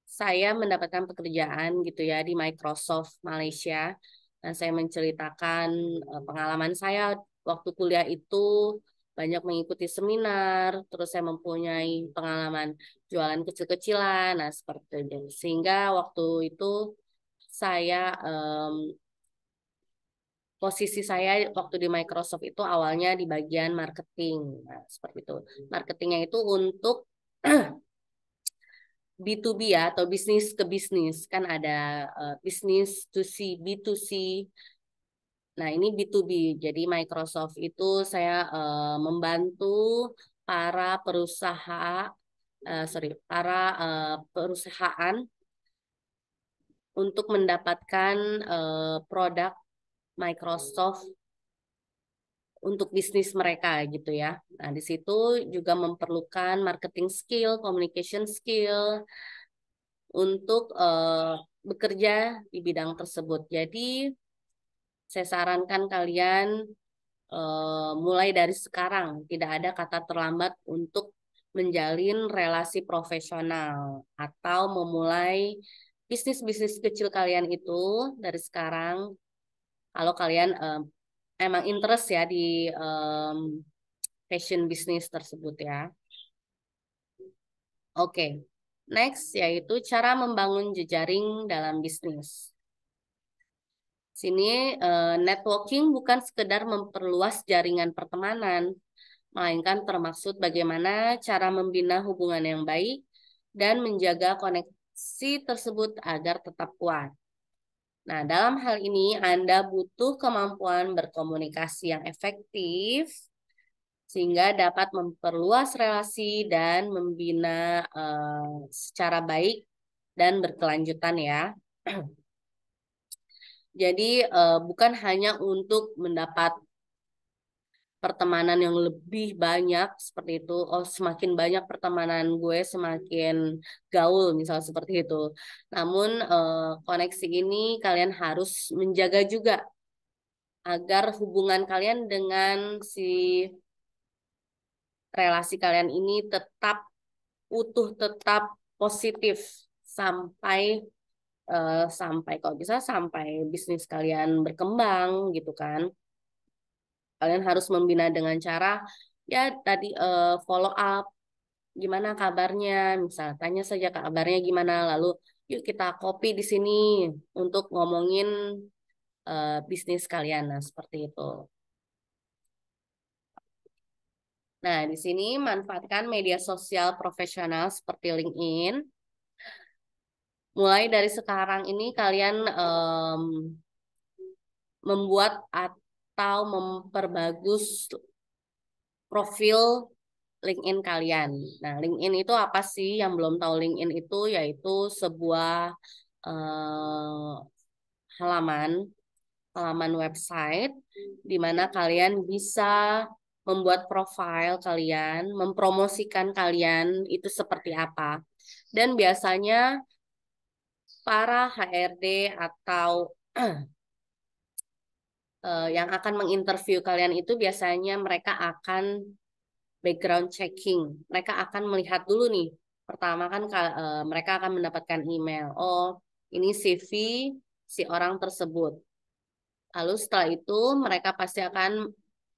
saya mendapatkan pekerjaan gitu ya di Microsoft Malaysia dan saya menceritakan pengalaman saya waktu kuliah itu banyak mengikuti seminar, terus saya mempunyai pengalaman jualan kecil-kecilan, nah seperti itu. Sehingga waktu itu saya posisi saya waktu di Microsoft itu awalnya di bagian marketing, nah seperti itu. Marketingnya itu untuk B2B ya atau bisnis ke bisnis kan ada bisnis to C, B2C. Nah, ini B2B. Jadi Microsoft itu saya membantu para para perusahaan untuk mendapatkan produk Microsoft untuk bisnis mereka gitu ya. Nah, di situ juga memerlukan marketing skill, communication skill untuk bekerja di bidang tersebut. Jadi, saya sarankan kalian mulai dari sekarang, tidak ada kata terlambat untuk menjalin relasi profesional atau memulai bisnis-bisnis kecil kalian itu dari sekarang. Kalau kalian emang interest ya di fashion bisnis tersebut ya. Oke, next yaitu cara membangun jejaring dalam bisnis. Sini networking bukan sekedar memperluas jaringan pertemanan, melainkan termaksud bagaimana cara membina hubungan yang baik dan menjaga koneksi tersebut agar tetap kuat. Nah, dalam hal ini Anda butuh kemampuan berkomunikasi yang efektif sehingga dapat memperluas relasi dan membina secara baik dan berkelanjutan ya. Jadi bukan hanya untuk mendapat pertemanan yang lebih banyak seperti itu. Oh, semakin banyak pertemanan gue, semakin gaul, misal seperti itu. Namun koneksi ini kalian harus menjaga juga agar hubungan kalian dengan si relasi kalian ini tetap utuh, tetap positif sampai sampai kalau bisa sampai bisnis kalian berkembang gitu kan. Kalian harus membina dengan cara ya tadi follow up gimana kabarnya, misal tanya saja kabarnya gimana, lalu yuk kita kopi di sini untuk ngomongin bisnis kalian. Nah, seperti itu. Nah, di sini manfaatkan media sosial profesional seperti LinkedIn. Mulai dari sekarang ini kalian membuat atau memperbagus profil LinkedIn kalian. Nah, LinkedIn itu apa sih? Yang belum tahu LinkedIn itu yaitu sebuah eh, halaman halaman website di mana kalian bisa membuat profil kalian, mempromosikan kalian itu seperti apa. Dan biasanya para HRD atau yang akan menginterview kalian itu biasanya mereka akan background checking. Mereka akan melihat dulu nih. Pertama kan mereka akan mendapatkan email. Oh, ini CV si orang tersebut. Lalu setelah itu mereka pasti akan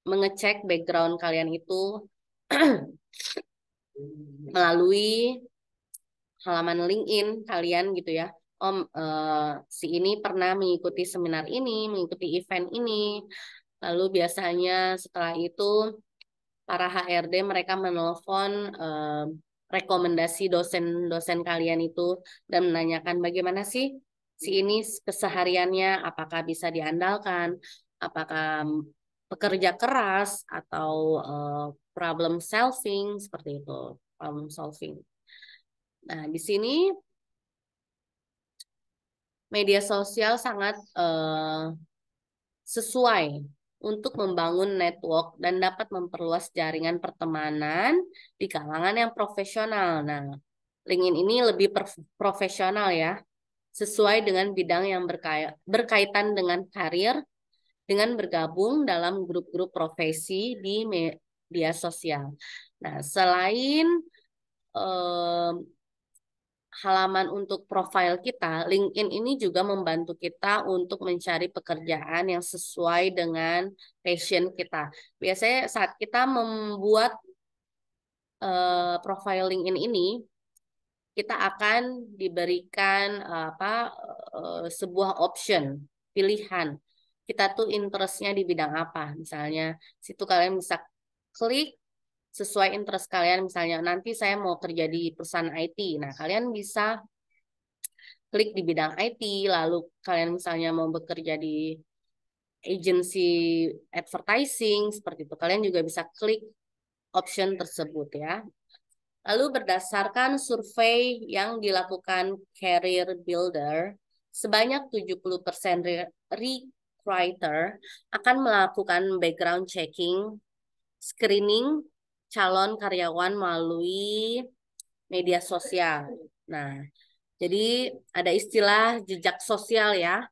mengecek background kalian itu melalui halaman LinkedIn kalian gitu ya. Om, si ini pernah mengikuti seminar ini, mengikuti event ini. Lalu biasanya setelah itu para HRD mereka menelpon rekomendasi dosen-dosen kalian itu dan menanyakan bagaimana sih si ini kesehariannya, apakah bisa diandalkan, apakah pekerja keras atau problem solving seperti itu, problem solving. Nah, di sini media sosial sangat sesuai untuk membangun network dan dapat memperluas jaringan pertemanan di kalangan yang profesional. Nah, LinkedIn ini lebih profesional ya, sesuai dengan bidang yang berkaitan dengan karir, dengan bergabung dalam grup-grup profesi di media sosial. Nah, selain eh, halaman untuk profil kita, LinkedIn ini juga membantu kita untuk mencari pekerjaan yang sesuai dengan passion kita. Biasanya saat kita membuat profil LinkedIn ini, kita akan diberikan sebuah option, pilihan. Kita tuh interestnya di bidang apa. Misalnya, situ kalian bisa klik sesuai interest kalian. Misalnya, nanti saya mau kerja di perusahaan IT. Nah, kalian bisa klik di bidang IT, lalu kalian misalnya mau bekerja di agency advertising, seperti itu. Kalian juga bisa klik option tersebut ya. Lalu berdasarkan survei yang dilakukan Career Builder, sebanyak 70% recruiter akan melakukan background checking, screening calon karyawan melalui media sosial. Nah, jadi ada istilah jejak sosial ya.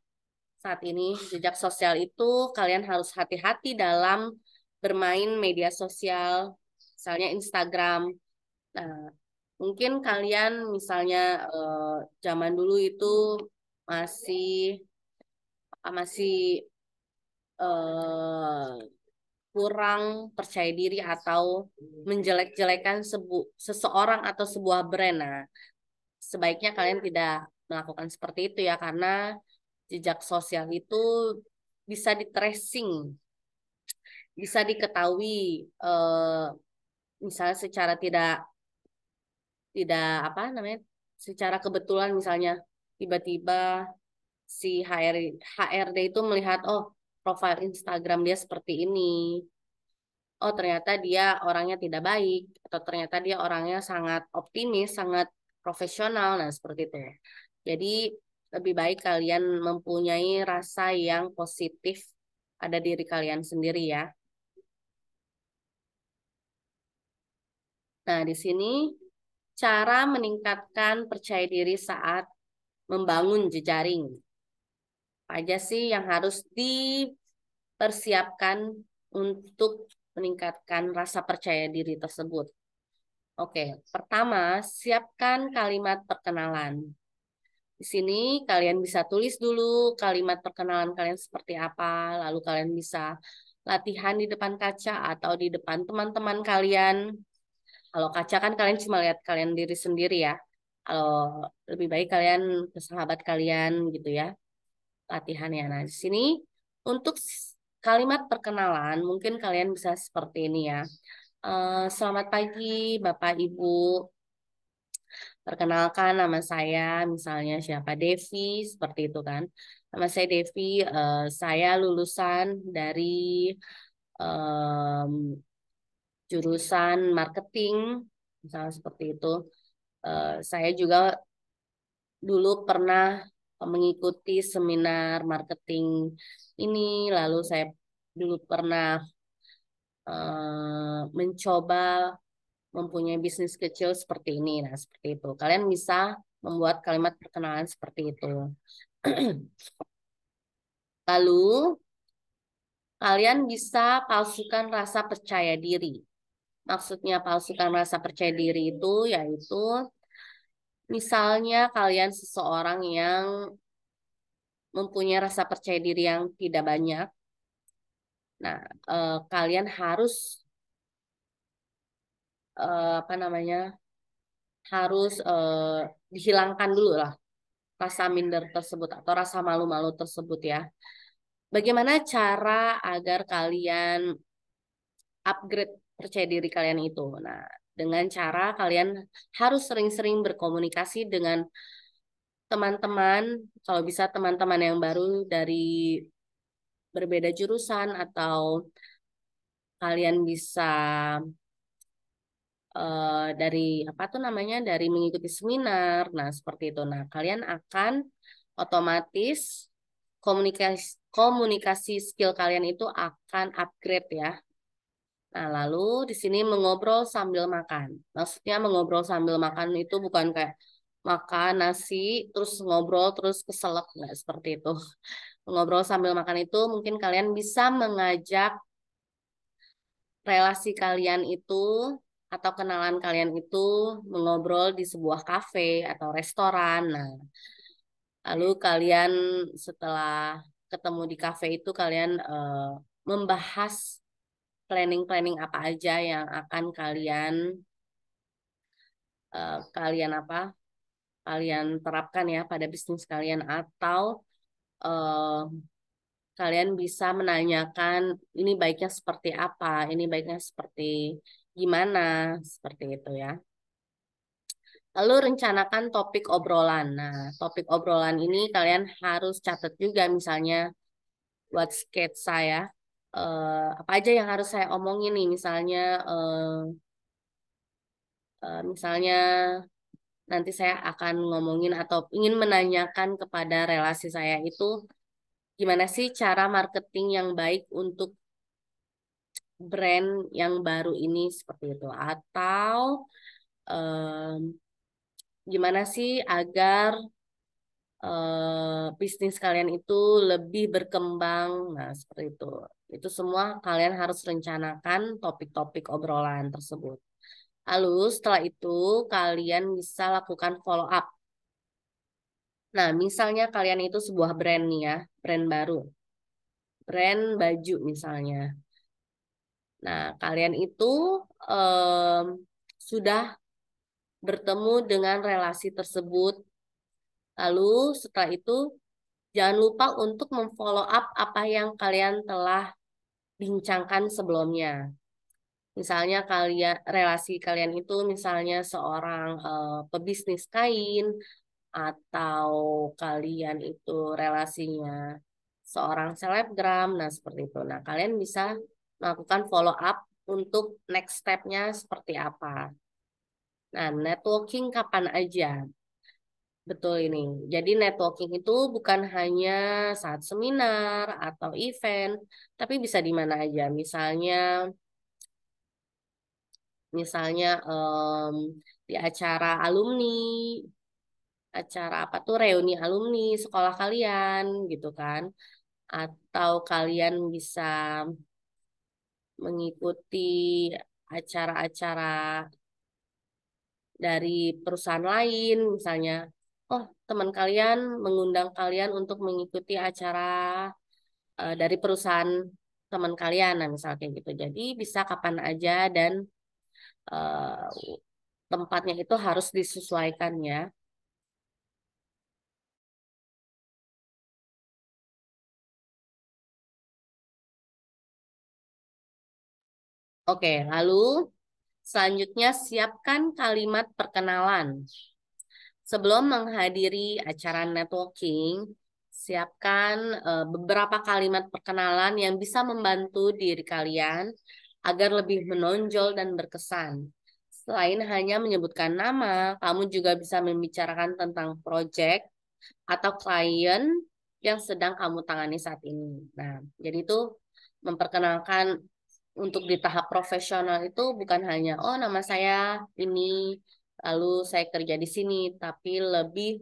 Saat ini jejak sosial itu kalian harus hati-hati dalam bermain media sosial, misalnya Instagram. Nah, mungkin kalian misalnya zaman dulu itu masih masih eh, kurang percaya diri atau menjelek-jelekan seseorang atau sebuah brand. Nah, sebaiknya kalian tidak melakukan seperti itu ya karena jejak sosial itu bisa di tracing, bisa diketahui misalnya secara tidak tidak apa namanya secara kebetulan misalnya tiba-tiba si HRD itu melihat oh profil Instagram dia seperti ini. Oh ternyata dia orangnya tidak baik atau ternyata dia orangnya sangat optimis, sangat profesional nah seperti itu. Jadi lebih baik kalian mempunyai rasa yang positif pada diri kalian sendiri ya. Nah, di sini cara meningkatkan percaya diri saat membangun jejaring. Apa aja sih yang harus dipersiapkan untuk meningkatkan rasa percaya diri tersebut? Oke, pertama, siapkan kalimat perkenalan. Di sini kalian bisa tulis dulu kalimat perkenalan kalian seperti apa, lalu kalian bisa latihan di depan kaca atau di depan teman-teman kalian. Kalau kaca kan kalian cuma lihat kalian diri sendiri ya. Kalau lebih baik kalian ke sahabat kalian gitu ya latihannya. Nah, di sini untuk kalimat perkenalan mungkin kalian bisa seperti ini ya. Selamat pagi Bapak Ibu. Perkenalkan nama saya misalnya siapa Devi seperti itu kan. Nama saya Devi, saya lulusan dari em, jurusan marketing misalnya seperti itu. Saya juga dulu pernah mengikuti seminar marketing ini, lalu saya dulu pernah mencoba mempunyai bisnis kecil seperti ini. Nah, seperti itu. Kalian bisa membuat kalimat perkenalan seperti itu. Lalu, kalian bisa palsukan rasa percaya diri. Maksudnya palsukan rasa percaya diri itu yaitu misalnya kalian seseorang yang mempunyai rasa percaya diri yang tidak banyak. Nah, kalian harus apa namanya? Harus dihilangkan dulu lah rasa minder tersebut atau rasa malu-malu tersebut ya. Bagaimana cara agar kalian upgrade percaya diri kalian itu? Nah, dengan cara kalian harus sering-sering berkomunikasi dengan teman-teman, kalau bisa teman-teman yang baru dari berbeda jurusan atau kalian bisa dari apa tuh namanya dari mengikuti seminar. Nah, seperti itu. Nah, kalian akan otomatis komunikasi skill kalian itu akan upgrade ya. Nah, lalu di sini mengobrol sambil makan. Maksudnya mengobrol sambil makan itu bukan kayak makan nasi terus ngobrol terus keselak, nggak seperti itu. Mengobrol sambil makan itu mungkin kalian bisa mengajak relasi kalian itu atau kenalan kalian itu mengobrol di sebuah kafe atau restoran. Nah, lalu kalian setelah ketemu di kafe itu kalian membahas planning-planning apa aja yang akan kalian apa? Kalian terapkan ya pada bisnis kalian atau eh, kalian bisa menanyakan ini baiknya seperti apa, ini baiknya seperti gimana, seperti itu ya. Lalu rencanakan topik obrolan. Nah, topik obrolan ini kalian harus catat juga misalnya buat sketsa ya. Apa aja yang harus saya omongin nih, misalnya misalnya nanti saya akan ngomongin atau ingin menanyakan kepada relasi saya itu gimana sih cara marketing yang baik untuk brand yang baru ini seperti itu atau em, gimana sih agar bisnis kalian itu lebih berkembang. Nah, seperti itu. Itu semua kalian harus rencanakan topik-topik obrolan tersebut. Lalu setelah itu kalian bisa lakukan follow up. Nah, misalnya kalian itu sebuah brand nih ya, brand baru, brand baju misalnya. Nah, kalian itu em, sudah bertemu dengan relasi tersebut. Lalu setelah itu jangan lupa untuk memfollow up apa yang kalian telah bincangkan sebelumnya. Misalnya kalian relasi kalian itu misalnya seorang pebisnis kain atau kalian itu relasinya seorang selebgram, nah seperti itu. Nah kalian bisa melakukan follow up untuk next step-nya seperti apa. Nah networking kapan aja? Betul ini. Jadi networking itu bukan hanya saat seminar atau event, tapi bisa di mana aja. Misalnya di acara alumni, acara apa tuh reuni alumni sekolah kalian gitu kan. Atau kalian bisa mengikuti acara-acara dari perusahaan lain, misalnya, oh teman kalian mengundang kalian untuk mengikuti acara dari perusahaan teman kalian, nah misal kayak gitu. Jadi bisa kapan aja dan eh, tempatnya itu harus disesuaikan ya. Oke, lalu selanjutnya siapkan kalimat perkenalan. Sebelum menghadiri acara networking, siapkan beberapa kalimat perkenalan yang bisa membantu diri kalian agar lebih menonjol dan berkesan. Selain hanya menyebutkan nama, kamu juga bisa membicarakan tentang proyek atau klien yang sedang kamu tangani saat ini. Nah, jadi itu memperkenalkan untuk di tahap profesional itu bukan hanya oh nama saya ini lalu saya kerja di sini, tapi lebih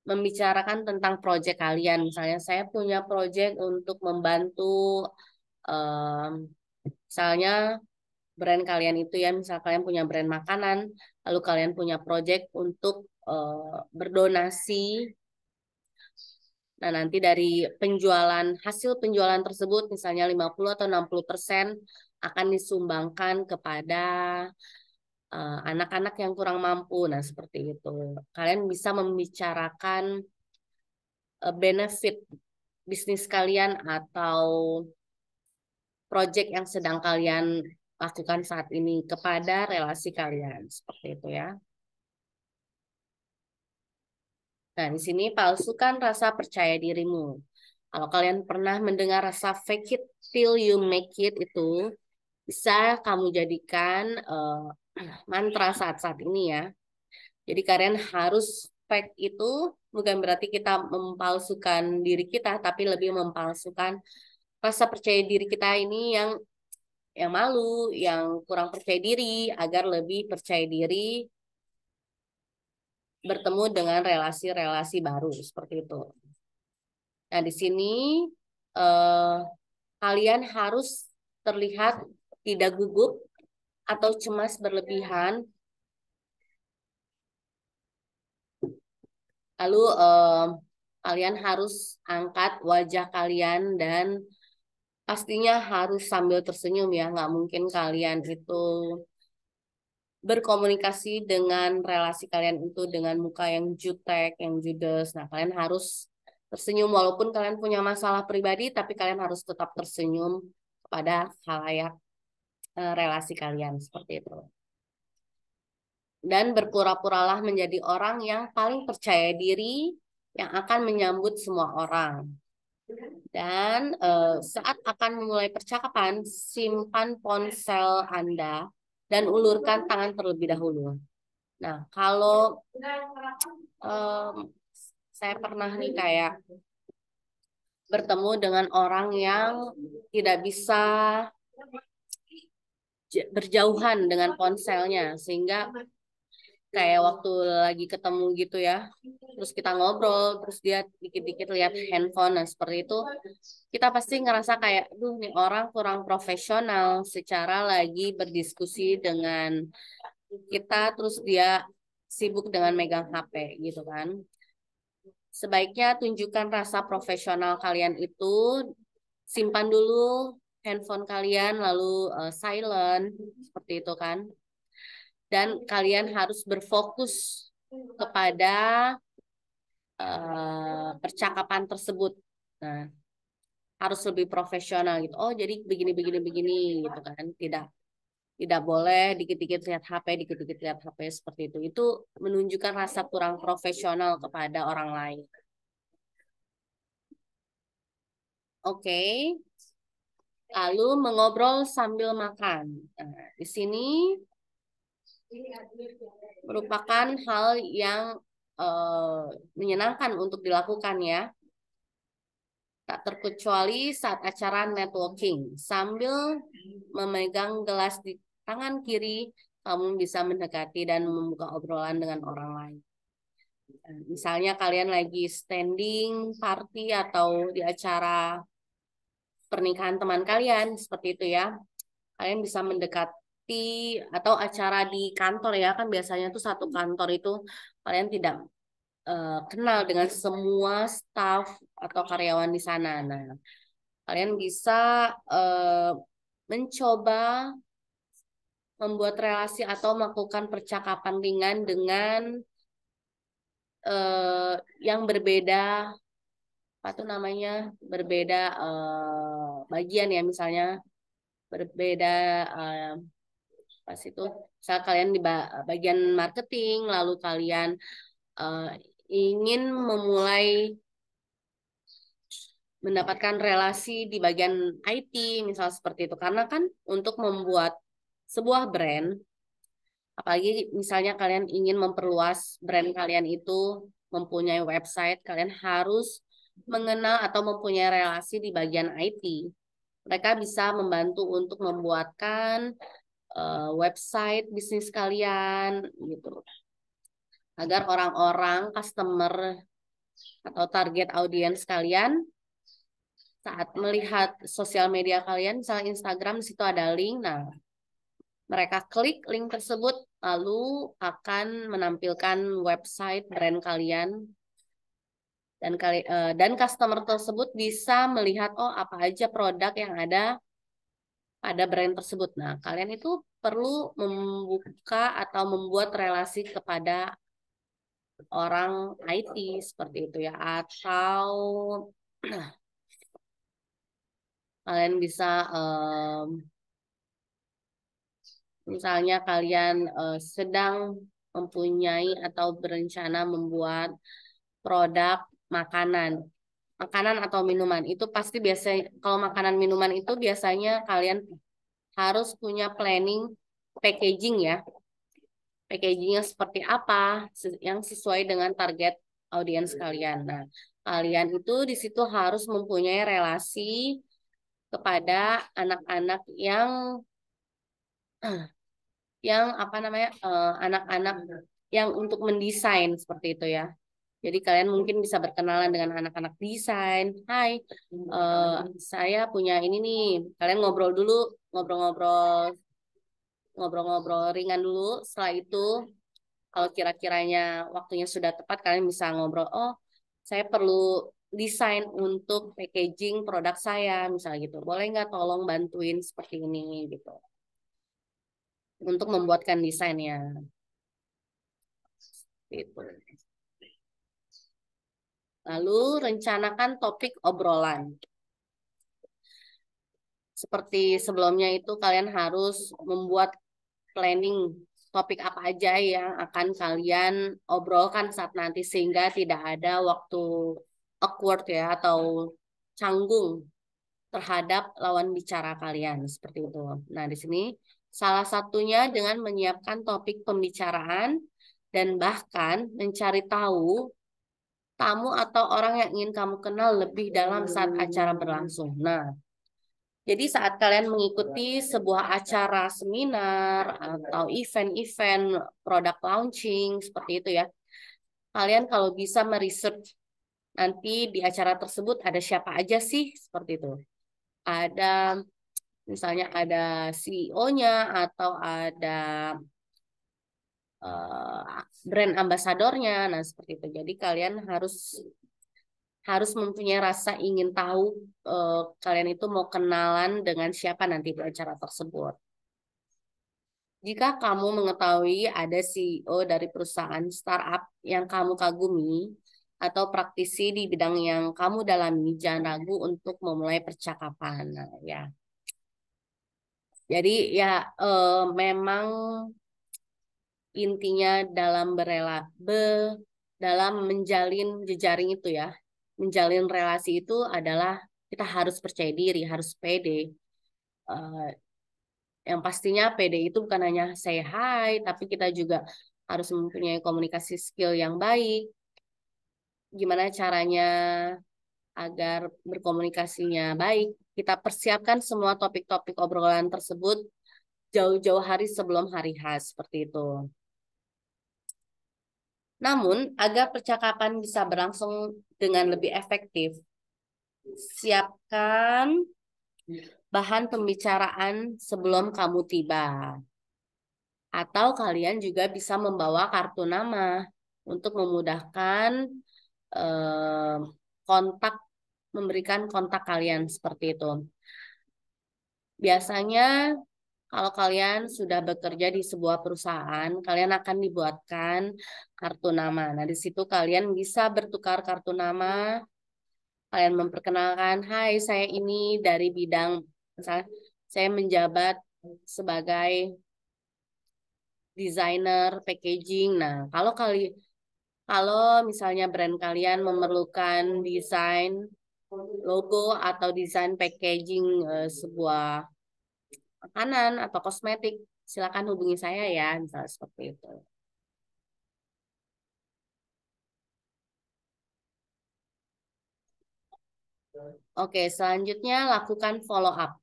membicarakan tentang proyek kalian. Misalnya saya punya proyek untuk membantu em, misalnya brand kalian itu ya, misal kalian punya brand makanan, lalu kalian punya proyek untuk berdonasi. Nah, nanti dari hasil penjualan tersebut misalnya 50 atau 60% akan disumbangkan kepada anak-anak yang kurang mampu. Nah, seperti itu. Kalian bisa membicarakan benefit bisnis kalian atau project yang sedang kalian lakukan saat ini kepada relasi kalian. Seperti itu ya. Nah, di sini palsukan rasa percaya dirimu. Kalau kalian pernah mendengar rasa fake it till you make it itu bisa kamu jadikan mantra saat-saat ini ya. Jadi kalian harus fake itu bukan berarti kita mempalsukan diri kita, tapi lebih mempalsukan rasa percaya diri kita ini yang malu, yang kurang percaya diri agar lebih percaya diri bertemu dengan relasi-relasi baru seperti itu. Nah, di sini eh, kalian harus terlihat tidak gugup atau cemas berlebihan. Lalu kalian harus angkat wajah kalian dan pastinya harus sambil tersenyum ya. Nggak mungkin kalian itu berkomunikasi dengan relasi kalian itu dengan muka yang jutek, yang judes. Nah, kalian harus tersenyum walaupun kalian punya masalah pribadi, tapi kalian harus tetap tersenyum kepada khalayak relasi kalian seperti itu. Dan berpura-puralah menjadi orang yang paling percaya diri yang akan menyambut semua orang. Dan saat akan memulai percakapan, simpan ponsel Anda dan ulurkan tangan terlebih dahulu. Nah, kalau em, saya pernah nih kayak bertemu dengan orang yang tidak bisa berjauhan dengan ponselnya, sehingga kayak waktu lagi ketemu gitu ya, terus kita ngobrol, terus dia dikit-dikit lihat handphone, nah seperti itu, kita pasti ngerasa kayak, duh nih orang kurang profesional secara lagi berdiskusi dengan kita, terus dia sibuk dengan megang HP gitu kan. Sebaiknya tunjukkan rasa profesional kalian itu, simpan dulu handphone kalian, lalu silent, seperti itu kan. Dan kalian harus berfokus kepada percakapan tersebut. Nah, harus lebih profesional gitu. Oh, jadi begini begini begini gitu kan. Tidak boleh dikit-dikit lihat HP, dikit-dikit lihat HP seperti itu. Itu menunjukkan rasa kurang profesional kepada orang lain. Oke. Lalu mengobrol sambil makan. Nah, di sini merupakan hal yang menyenangkan untuk dilakukan ya. Tak terkecuali saat acara networking. Sambil memegang gelas di tangan kiri, kamu bisa mendekati dan membuka obrolan dengan orang lain. Misalnya kalian lagi standing party atau di acara pernikahan teman kalian, seperti itu ya. Kalian bisa mendekati atau acara di kantor ya, kan biasanya tuh satu kantor itu kalian tidak kenal dengan semua staff atau karyawan di sana. Nah, kalian bisa mencoba membuat relasi atau melakukan percakapan ringan dengan yang berbeda, apa tuh namanya, berbeda bagian ya, misalnya berbeda pas itu, misal kalian di bagian marketing, lalu kalian eh, ingin memulai mendapatkan relasi di bagian IT, misal seperti itu. Karena kan untuk membuat sebuah brand, apalagi misalnya kalian ingin memperluas brand kalian itu, mempunyai website, kalian harus mengenal atau mempunyai relasi di bagian IT. Mereka bisa membantu untuk membuatkan website bisnis kalian gitu. Agar orang-orang, customer atau target audiens kalian saat melihat sosial media kalian, misalnya Instagram, di situ ada link. Nah, mereka klik link tersebut, lalu akan menampilkan website brand kalian dan customer tersebut bisa melihat oh apa aja produk yang ada pada brand tersebut. Nah, kalian itu perlu membuka atau membuat relasi kepada orang IT seperti itu ya, atau kalian bisa misalnya kalian sedang mempunyai atau berencana membuat produk makanan, makanan atau minuman. Itu pasti biasanya kalau makanan minuman itu biasanya kalian harus punya planning packaging ya. Packagingnya seperti apa yang sesuai dengan target audiens kalian. Nah, kalian itu di situ harus mempunyai relasi kepada anak-anak yang apa namanya anak-anak yang untuk mendesain seperti itu ya. Jadi kalian mungkin bisa berkenalan dengan anak-anak desain. Hai, saya punya ini nih. Kalian ngobrol dulu, ngobrol-ngobrol, ngobrol-ngobrol ringan dulu. Setelah itu, kalau kira-kiranya waktunya sudah tepat, kalian bisa ngobrol. Oh, saya perlu desain untuk packaging produk saya, misalnya gitu. Boleh nggak tolong bantuin seperti ini gitu untuk membuatkan desainnya. Gitu. Lalu rencanakan topik obrolan. Seperti sebelumnya itu kalian harus membuat planning topik apa aja yang akan kalian obrolkan saat nanti sehingga tidak ada waktu awkward ya atau canggung terhadap lawan bicara kalian seperti itu. Nah, di sini salah satunya dengan menyiapkan topik pembicaraan dan bahkan mencari tahu tamu atau orang yang ingin kamu kenal lebih dalam saat acara berlangsung. Nah, jadi saat kalian mengikuti sebuah acara seminar atau event-event product launching seperti itu ya, kalian kalau bisa meresearch nanti di acara tersebut ada siapa aja sih seperti itu. Ada misalnya ada CEO-nya atau ada brand ambasadornya. Nah, seperti itu. Jadi kalian harus harus mempunyai rasa ingin tahu kalian itu mau kenalan dengan siapa nanti di acara tersebut. Jika kamu mengetahui ada CEO dari perusahaan startup yang kamu kagumi atau praktisi di bidang yang kamu dalami, jangan ragu untuk memulai percakapan. Nah, ya. Jadi ya memang intinya dalam dalam menjalin jejaring itu ya, menjalin relasi itu adalah kita harus percaya diri, harus pede. Eh, yang pastinya pede itu bukan hanya say hi, tapi kita juga harus mempunyai komunikasi skill yang baik. Gimana caranya agar berkomunikasinya baik? Kita persiapkan semua topik-topik obrolan tersebut jauh-jauh hari sebelum hari H seperti itu. Namun, agar percakapan bisa berlangsung dengan lebih efektif, siapkan bahan pembicaraan sebelum kamu tiba. Atau kalian juga bisa membawa kartu nama untuk memudahkan eh, kontak, memberikan kontak kalian seperti itu. Biasanya kalau kalian sudah bekerja di sebuah perusahaan, kalian akan dibuatkan kartu nama. Nah, di situ kalian bisa bertukar kartu nama, kalian memperkenalkan, hai saya ini dari bidang, misalnya saya menjabat sebagai desainer packaging. Nah, kalau misalnya brand kalian memerlukan desain logo atau desain packaging sebuah makanan atau kosmetik, silakan hubungi saya ya, misalnya seperti itu. Oke, selanjutnya lakukan follow up.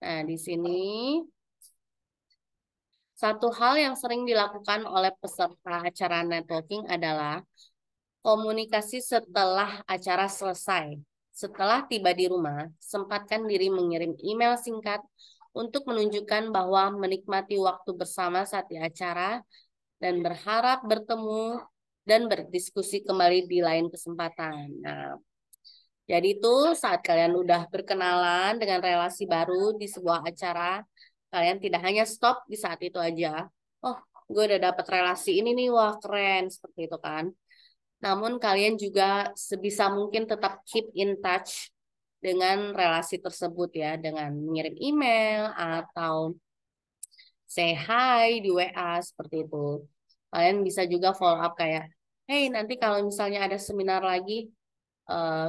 Nah, di sini satu hal yang sering dilakukan oleh peserta acara networking adalah Komunikasi setelah acara selesai. Setelah tiba di rumah, sempatkan diri mengirim email singkat untuk menunjukkan bahwa menikmati waktu bersama saat di acara dan berharap bertemu dan berdiskusi kembali di lain kesempatan. Nah, jadi itu saat kalian udah berkenalan dengan relasi baru di sebuah acara, kalian tidak hanya stop di saat itu aja. Oh, gue udah dapet relasi ini nih, wah keren, seperti itu kan. Namun kalian juga sebisa mungkin tetap keep in touch dengan relasi tersebut ya, dengan mengirim email atau say hi di WA seperti itu. Kalian bisa juga follow up kayak, hey nanti kalau misalnya ada seminar lagi,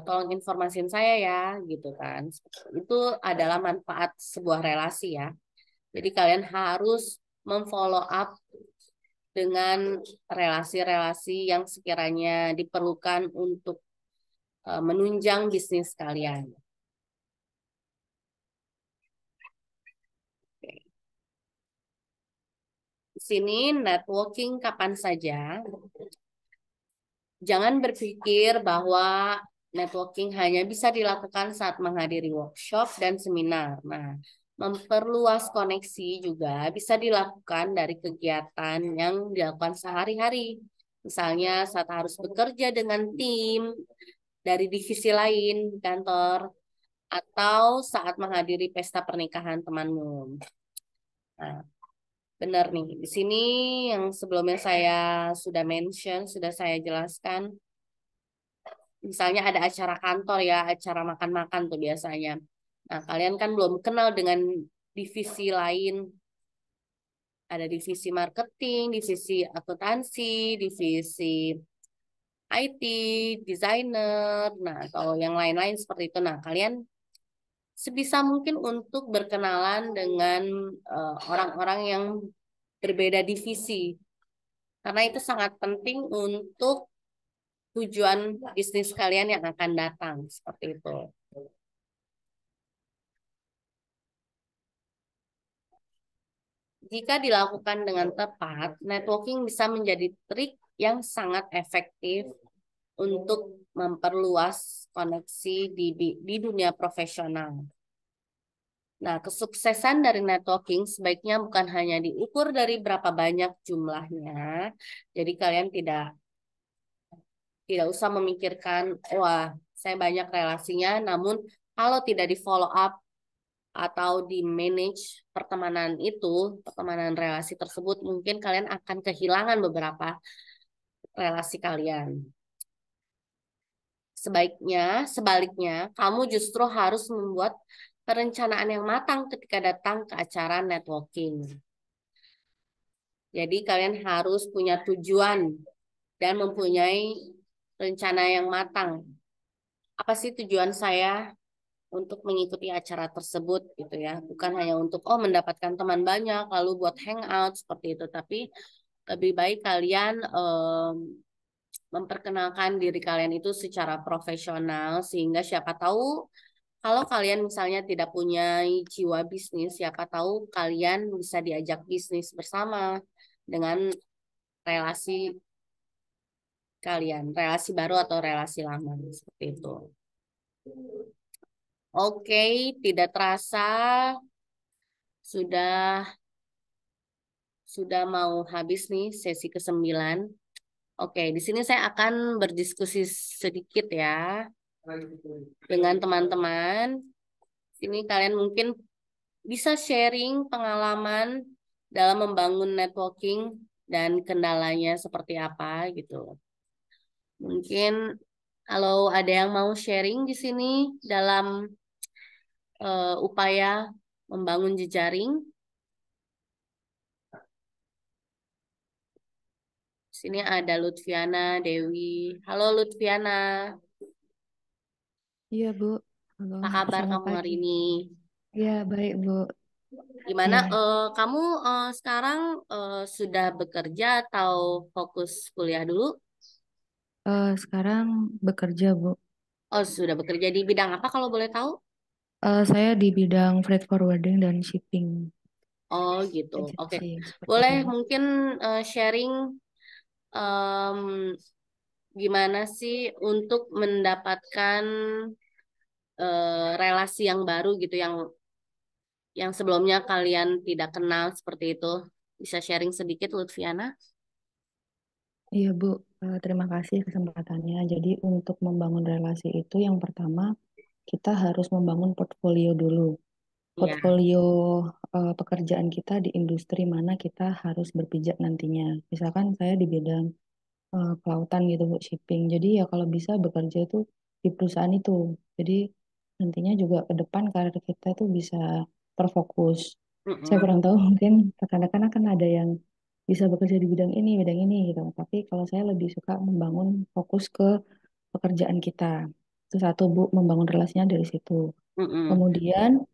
tolong informasin saya ya, gitu kan. Itu adalah manfaat sebuah relasi ya. Jadi kalian harus memfollow up dengan relasi-relasi yang sekiranya diperlukan untuk menunjang bisnis kalian. Oke. Di sini networking kapan saja. Jangan berpikir bahwa networking hanya bisa dilakukan saat menghadiri workshop dan seminar. Nah, memperluas koneksi juga bisa dilakukan dari kegiatan yang dilakukan sehari-hari. Misalnya saat harus bekerja dengan tim dari divisi lain di kantor atau saat menghadiri pesta pernikahan temanmu. Nah, benar nih. Di sini yang sebelumnya saya sudah mention, sudah saya jelaskan. Misalnya ada acara kantor ya, acara makan-makan tuh biasanya. Nah, kalian kan belum kenal dengan divisi lain. Ada divisi marketing, divisi akuntansi, divisi IT, desainer, nah atau yang lain-lain seperti itu. Nah, kalian sebisa mungkin untuk berkenalan dengan orang-orang yang berbeda divisi. Karena itu sangat penting untuk tujuan bisnis kalian yang akan datang. Seperti itu. Jika dilakukan dengan tepat, networking bisa menjadi trik yang sangat efektif untuk memperluas koneksi di dunia profesional. Nah, kesuksesan dari networking sebaiknya bukan hanya diukur dari berapa banyak jumlahnya. Jadi kalian tidak usah memikirkan, wah, saya banyak relasinya, namun kalau tidak di follow up atau di manage pertemanan itu, pertemanan relasi tersebut, mungkin kalian akan kehilangan beberapa relasi kalian. Sebaliknya, kamu justru harus membuat perencanaan yang matang ketika datang ke acara networking. Jadi kalian harus punya tujuan dan mempunyai rencana yang matang. Apa sih tujuan saya untuk mengikuti acara tersebut gitu ya? Bukan hanya untuk mendapatkan teman banyak lalu buat hangout seperti itu, tapi lebih baik kalian memperkenalkan diri kalian itu secara profesional sehingga siapa tahu kalau kalian misalnya tidak punya jiwa bisnis, siapa tahu kalian bisa diajak bisnis bersama dengan relasi kalian, relasi baru atau relasi lama seperti itu. Oke, tidak terasa sudah sudah mau habis nih sesi ke-9. Oke, di sini saya akan berdiskusi sedikit ya dengan teman-teman. Sini kalian mungkin bisa sharing pengalaman dalam membangun networking dan kendalanya seperti apa gitu. Mungkin kalau ada yang mau sharing di sini dalam upaya membangun jejaring, sini ada Lutfiana, Dewi. Halo Lutfiana, Iya, Bu. Halo, apa kabar selamat kamu hari pagi. ini? Iya, baik, Bu. Gimana Iya, kamu sekarang sudah bekerja atau fokus kuliah dulu? sekarang bekerja, Bu. Oh, sudah bekerja di bidang apa kalau boleh tahu? Saya di bidang freight forwarding dan shipping Oh, gitu. Oke. agency, seperti Boleh itu, Bu. mungkin sharing em, gimana sih untuk mendapatkan relasi yang baru gitu, yang sebelumnya kalian tidak kenal seperti itu. Bisa sharing sedikit, Lutfiana? Iya Bu, terima kasih kesempatannya. Jadi untuk membangun relasi itu yang pertama kita harus membangun portfolio dulu. Iya. Portfolio pekerjaan kita di industri mana kita harus berpijak nantinya. Misalkan saya di bidang kelautan gitu Bu, shipping. Jadi ya kalau bisa bekerja itu di perusahaan itu. Jadi nantinya juga ke depan karir kita itu bisa terfokus. Saya Mm-mm. kurang tahu mungkin rekan-rekan akan ada yang bisa bekerja di bidang ini gitu. Tapi kalau saya lebih suka membangun fokus ke pekerjaan kita. Itu satu Bu, membangun relasinya dari situ. Mm-mm. Kemudian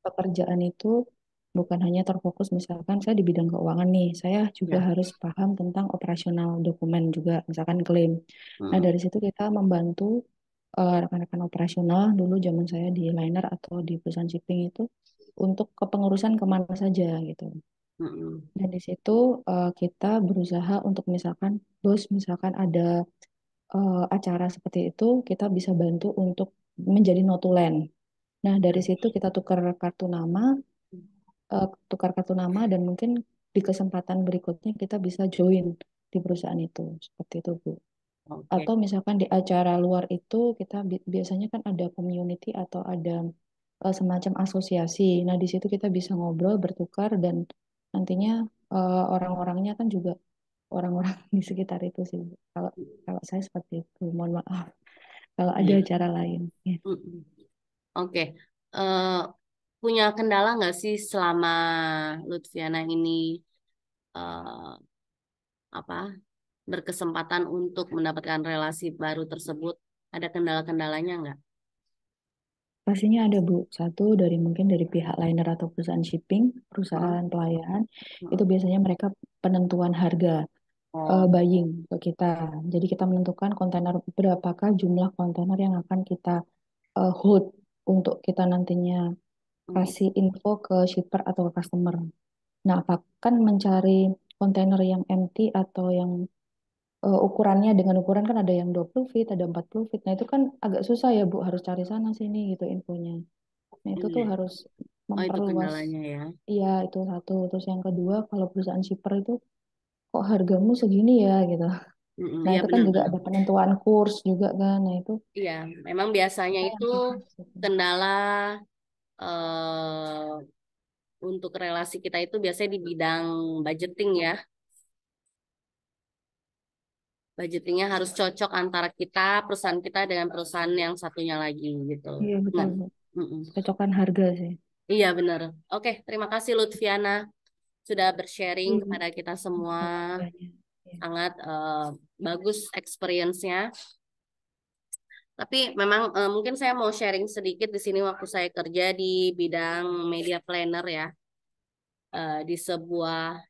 pekerjaan itu bukan hanya terfokus misalkan saya di bidang keuangan nih, saya juga Ya. harus paham tentang operasional dokumen juga, misalkan klaim. Nah, Mm-mm. dari situ kita membantu rekan-rekan operasional dulu zaman saya di liner atau di perusahaan shipping itu untuk kepengurusan kemana saja gitu. Mm-mm. Dan di situ kita berusaha untuk misalkan bos misalkan ada acara seperti itu, kita bisa bantu untuk menjadi notulen. Nah, dari situ kita tukar kartu nama dan mungkin di kesempatan berikutnya kita bisa join di perusahaan itu. Seperti itu, Bu. Oke. Atau misalkan di acara luar itu kita biasanya kan ada community atau ada semacam asosiasi. Nah, di situ kita bisa ngobrol, bertukar dan nantinya orang-orangnya kan juga orang-orang di sekitar itu sih, Bu. Kalau kalau saya seperti itu. Mohon maaf kalau ada Iya. acara lain. Ya. Mm-mm. Oke. Eh, punya kendala nggak sih selama Lutfiana ini eh, apa berkesempatan untuk mendapatkan relasi baru tersebut? Ada kendala-kendalanya nggak? Pastinya ada Bu. Satu dari mungkin dari pihak liner atau perusahaan shipping, Heeh. perusahaan pelayanan, itu Heeh. biasanya mereka penentuan harga Oh, buying ke kita. Jadi kita menentukan kontainer berapakah jumlah kontainer yang akan kita hold untuk kita nantinya mm, kasih info ke shipper atau ke customer. Nah, akan mencari kontainer yang empty atau yang ukurannya dengan ukuran kan ada yang 20 feet, ada 40 feet. Nah, itu kan agak susah ya, Bu, harus cari sana sini gitu infonya. Nah, itu iya. tuh harus Oh, itu memperluas. kendalanya ya. Iya, itu satu. Terus yang kedua, kalau perusahaan shipper itu kok hargamu segini ya gitu. Mm-mm, Nah, iya itu kan juga benar-benar. ada penentuan kurs juga kan. Nah, Iya, memang biasanya kita yang itu susah di situ. kendala untuk relasi kita itu biasanya di bidang budgeting ya. Budgetingnya harus cocok antara kita, perusahaan kita dengan perusahaan yang satunya lagi gitu. Iya, betul, Nah, Bu. mm-mm. Cocokan harga sih. Iya benar. Oke, terima kasih Lutfiana sudah bersharing Iya, Bu. kepada kita semua. Sama-sama mbaknya. Iya. Sangat bagus experience-nya. Tapi memang mungkin saya mau sharing sedikit di sini waktu saya kerja di bidang media planner ya, di sebuah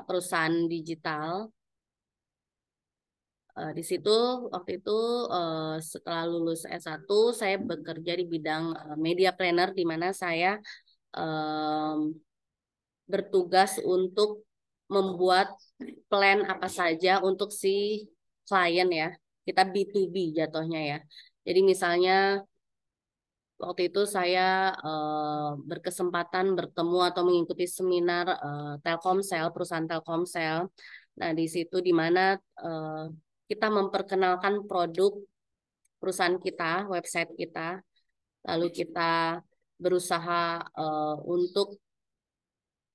perusahaan digital. Di situ waktu itu setelah lulus S1 saya bekerja di bidang media planner di mana saya em, bertugas untuk membuat plan apa saja untuk si klien ya. Kita B2B jatuhnya ya. Jadi misalnya waktu itu saya berkesempatan bertemu atau mengikuti seminar Telkomsel, perusahaan Telkomsel. Nah, di situ di mana eh, kita memperkenalkan produk perusahaan kita, website kita, lalu kita berusaha untuk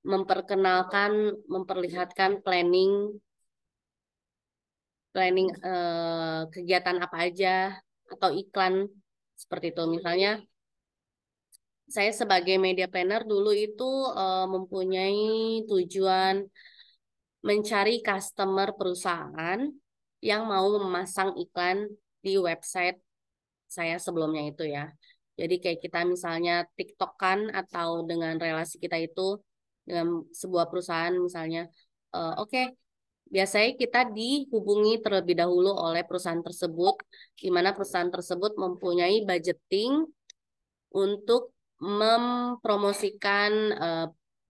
memperkenalkan, memperlihatkan planning, planning kegiatan apa aja atau iklan seperti itu. Misalnya saya sebagai media planner dulu itu mempunyai tujuan mencari customer perusahaan yang mau memasang iklan di website saya sebelumnya itu ya. Jadi kayak kita misalnya TikTok-kan atau dengan relasi kita itu dengan sebuah perusahaan misalnya, oke, biasanya kita dihubungi terlebih dahulu oleh perusahaan tersebut, di mana perusahaan tersebut mempunyai budgeting untuk mempromosikan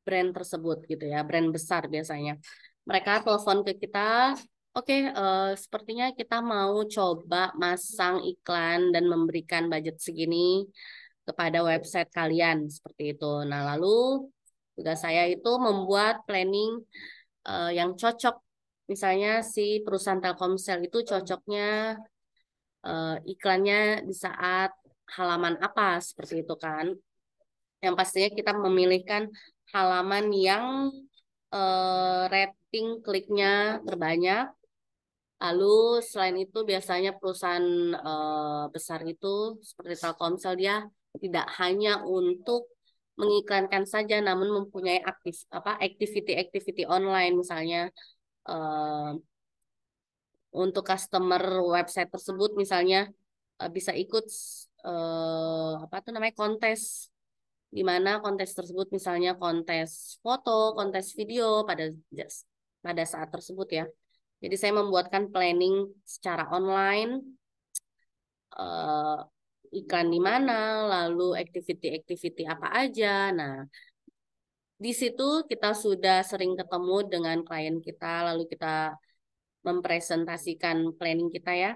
brand tersebut gitu ya, brand besar biasanya. Mereka telepon ke kita, Oke, sepertinya kita mau coba masang iklan dan memberikan budget segini kepada website kalian seperti itu. Nah, lalu tugas saya itu membuat planning yang cocok. Misalnya si perusahaan Telkomsel itu cocoknya iklannya di saat halaman apa seperti itu kan. Yang pastinya kita memilihkan halaman yang rating kliknya terbanyak. Lalu selain itu biasanya perusahaan besar itu seperti Telkomsel dia tidak hanya untuk mengiklankan saja, namun mempunyai activity online misalnya eh, untuk customer website tersebut misalnya bisa ikut apa tuh namanya kontes, di mana kontes tersebut misalnya kontes foto, kontes video pada saat tersebut ya. Jadi saya membuatkan planning secara online, eh, iklan di mana, lalu activity-activity apa aja. Nah, di situ kita sudah sering ketemu dengan klien kita, lalu kita mempresentasikan planning kita ya.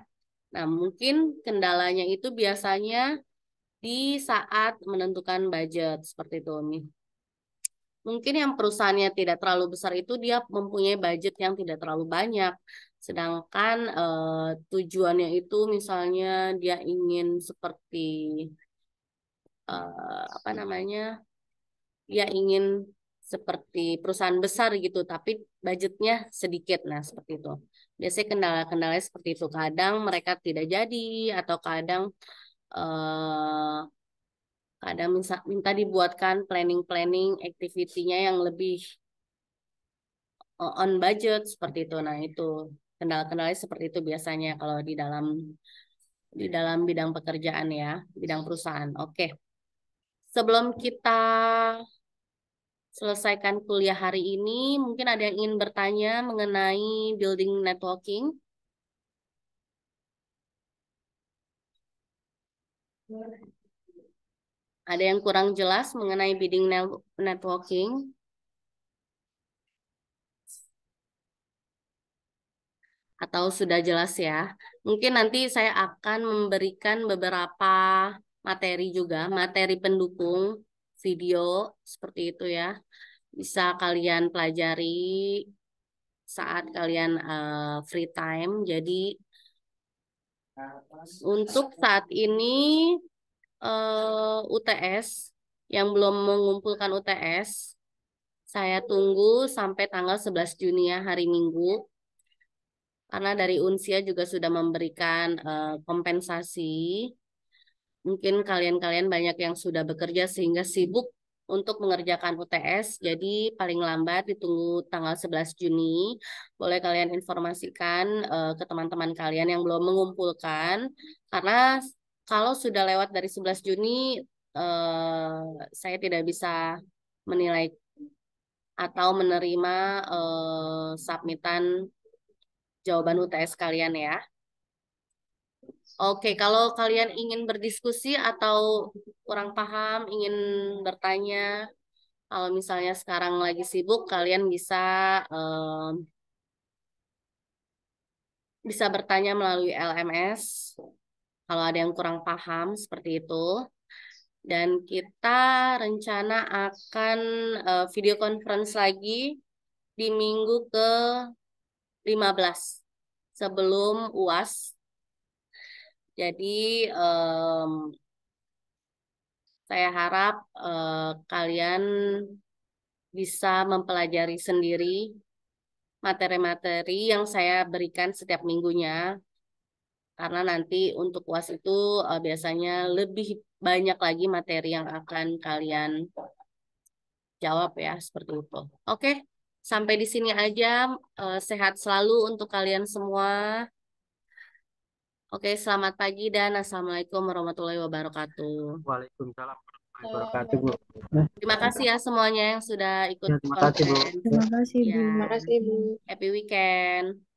Nah, mungkin kendalanya itu biasanya di saat menentukan budget seperti itu nih. Mungkin yang perusahaannya tidak terlalu besar itu dia mempunyai budget yang tidak terlalu banyak. Sedangkan tujuannya itu misalnya dia ingin seperti apa namanya? Dia ingin seperti perusahaan besar gitu, tapi budgetnya sedikit. Nah, seperti itu. Biasanya kendala-kendalanya seperti itu. Kadang mereka tidak jadi atau kadang eh, minta dibuatkan planning-planning activity-nya yang lebih on budget seperti itu. Nah, itu kendala-kendalanya seperti itu biasanya kalau di dalam bidang pekerjaan ya, bidang perusahaan. Oke. Sebelum kita selesaikan kuliah hari ini, mungkin ada yang ingin bertanya mengenai building networking. Ada yang kurang jelas mengenai building networking? Atau sudah jelas ya? Mungkin nanti saya akan memberikan beberapa materi juga, materi pendukung video seperti itu ya. Bisa kalian pelajari saat kalian free time. Jadi untuk saat ini UTS yang belum mengumpulkan UTS, saya tunggu sampai tanggal 11 Juni ya, hari Minggu. Karena dari Unsia juga sudah memberikan kompensasi. Mungkin kalian-kalian banyak yang sudah bekerja sehingga sibuk untuk mengerjakan UTS. Jadi paling lambat ditunggu tanggal 11 Juni. Boleh kalian informasikan ke teman-teman kalian yang belum mengumpulkan. Karena kalau sudah lewat dari 11 Juni, saya tidak bisa menilai atau menerima submitan jawaban UTS kalian ya. Oke, kalau kalian ingin berdiskusi atau kurang paham, ingin bertanya, kalau misalnya sekarang lagi sibuk, kalian bisa bertanya melalui LMS. Kalau ada yang kurang paham seperti itu. Dan kita rencana akan video conference lagi di minggu ke-15 sebelum UAS. Jadi saya harap kalian bisa mempelajari sendiri materi-materi yang saya berikan setiap minggunya. Karena nanti untuk UAS itu biasanya lebih banyak lagi materi yang akan kalian jawab ya, seperti itu. Oke, sampai di sini aja. Sehat selalu untuk kalian semua. Oke, selamat pagi dan Assalamualaikum warahmatullahi wabarakatuh. Waalaikumsalam warahmatullahi wabarakatuh, Bu. Terima kasih ya semuanya yang sudah ikut Ya, terima kasih, Bu. konten. Terima kasih, Bu. Ya, Terima kasih, Bu. happy weekend.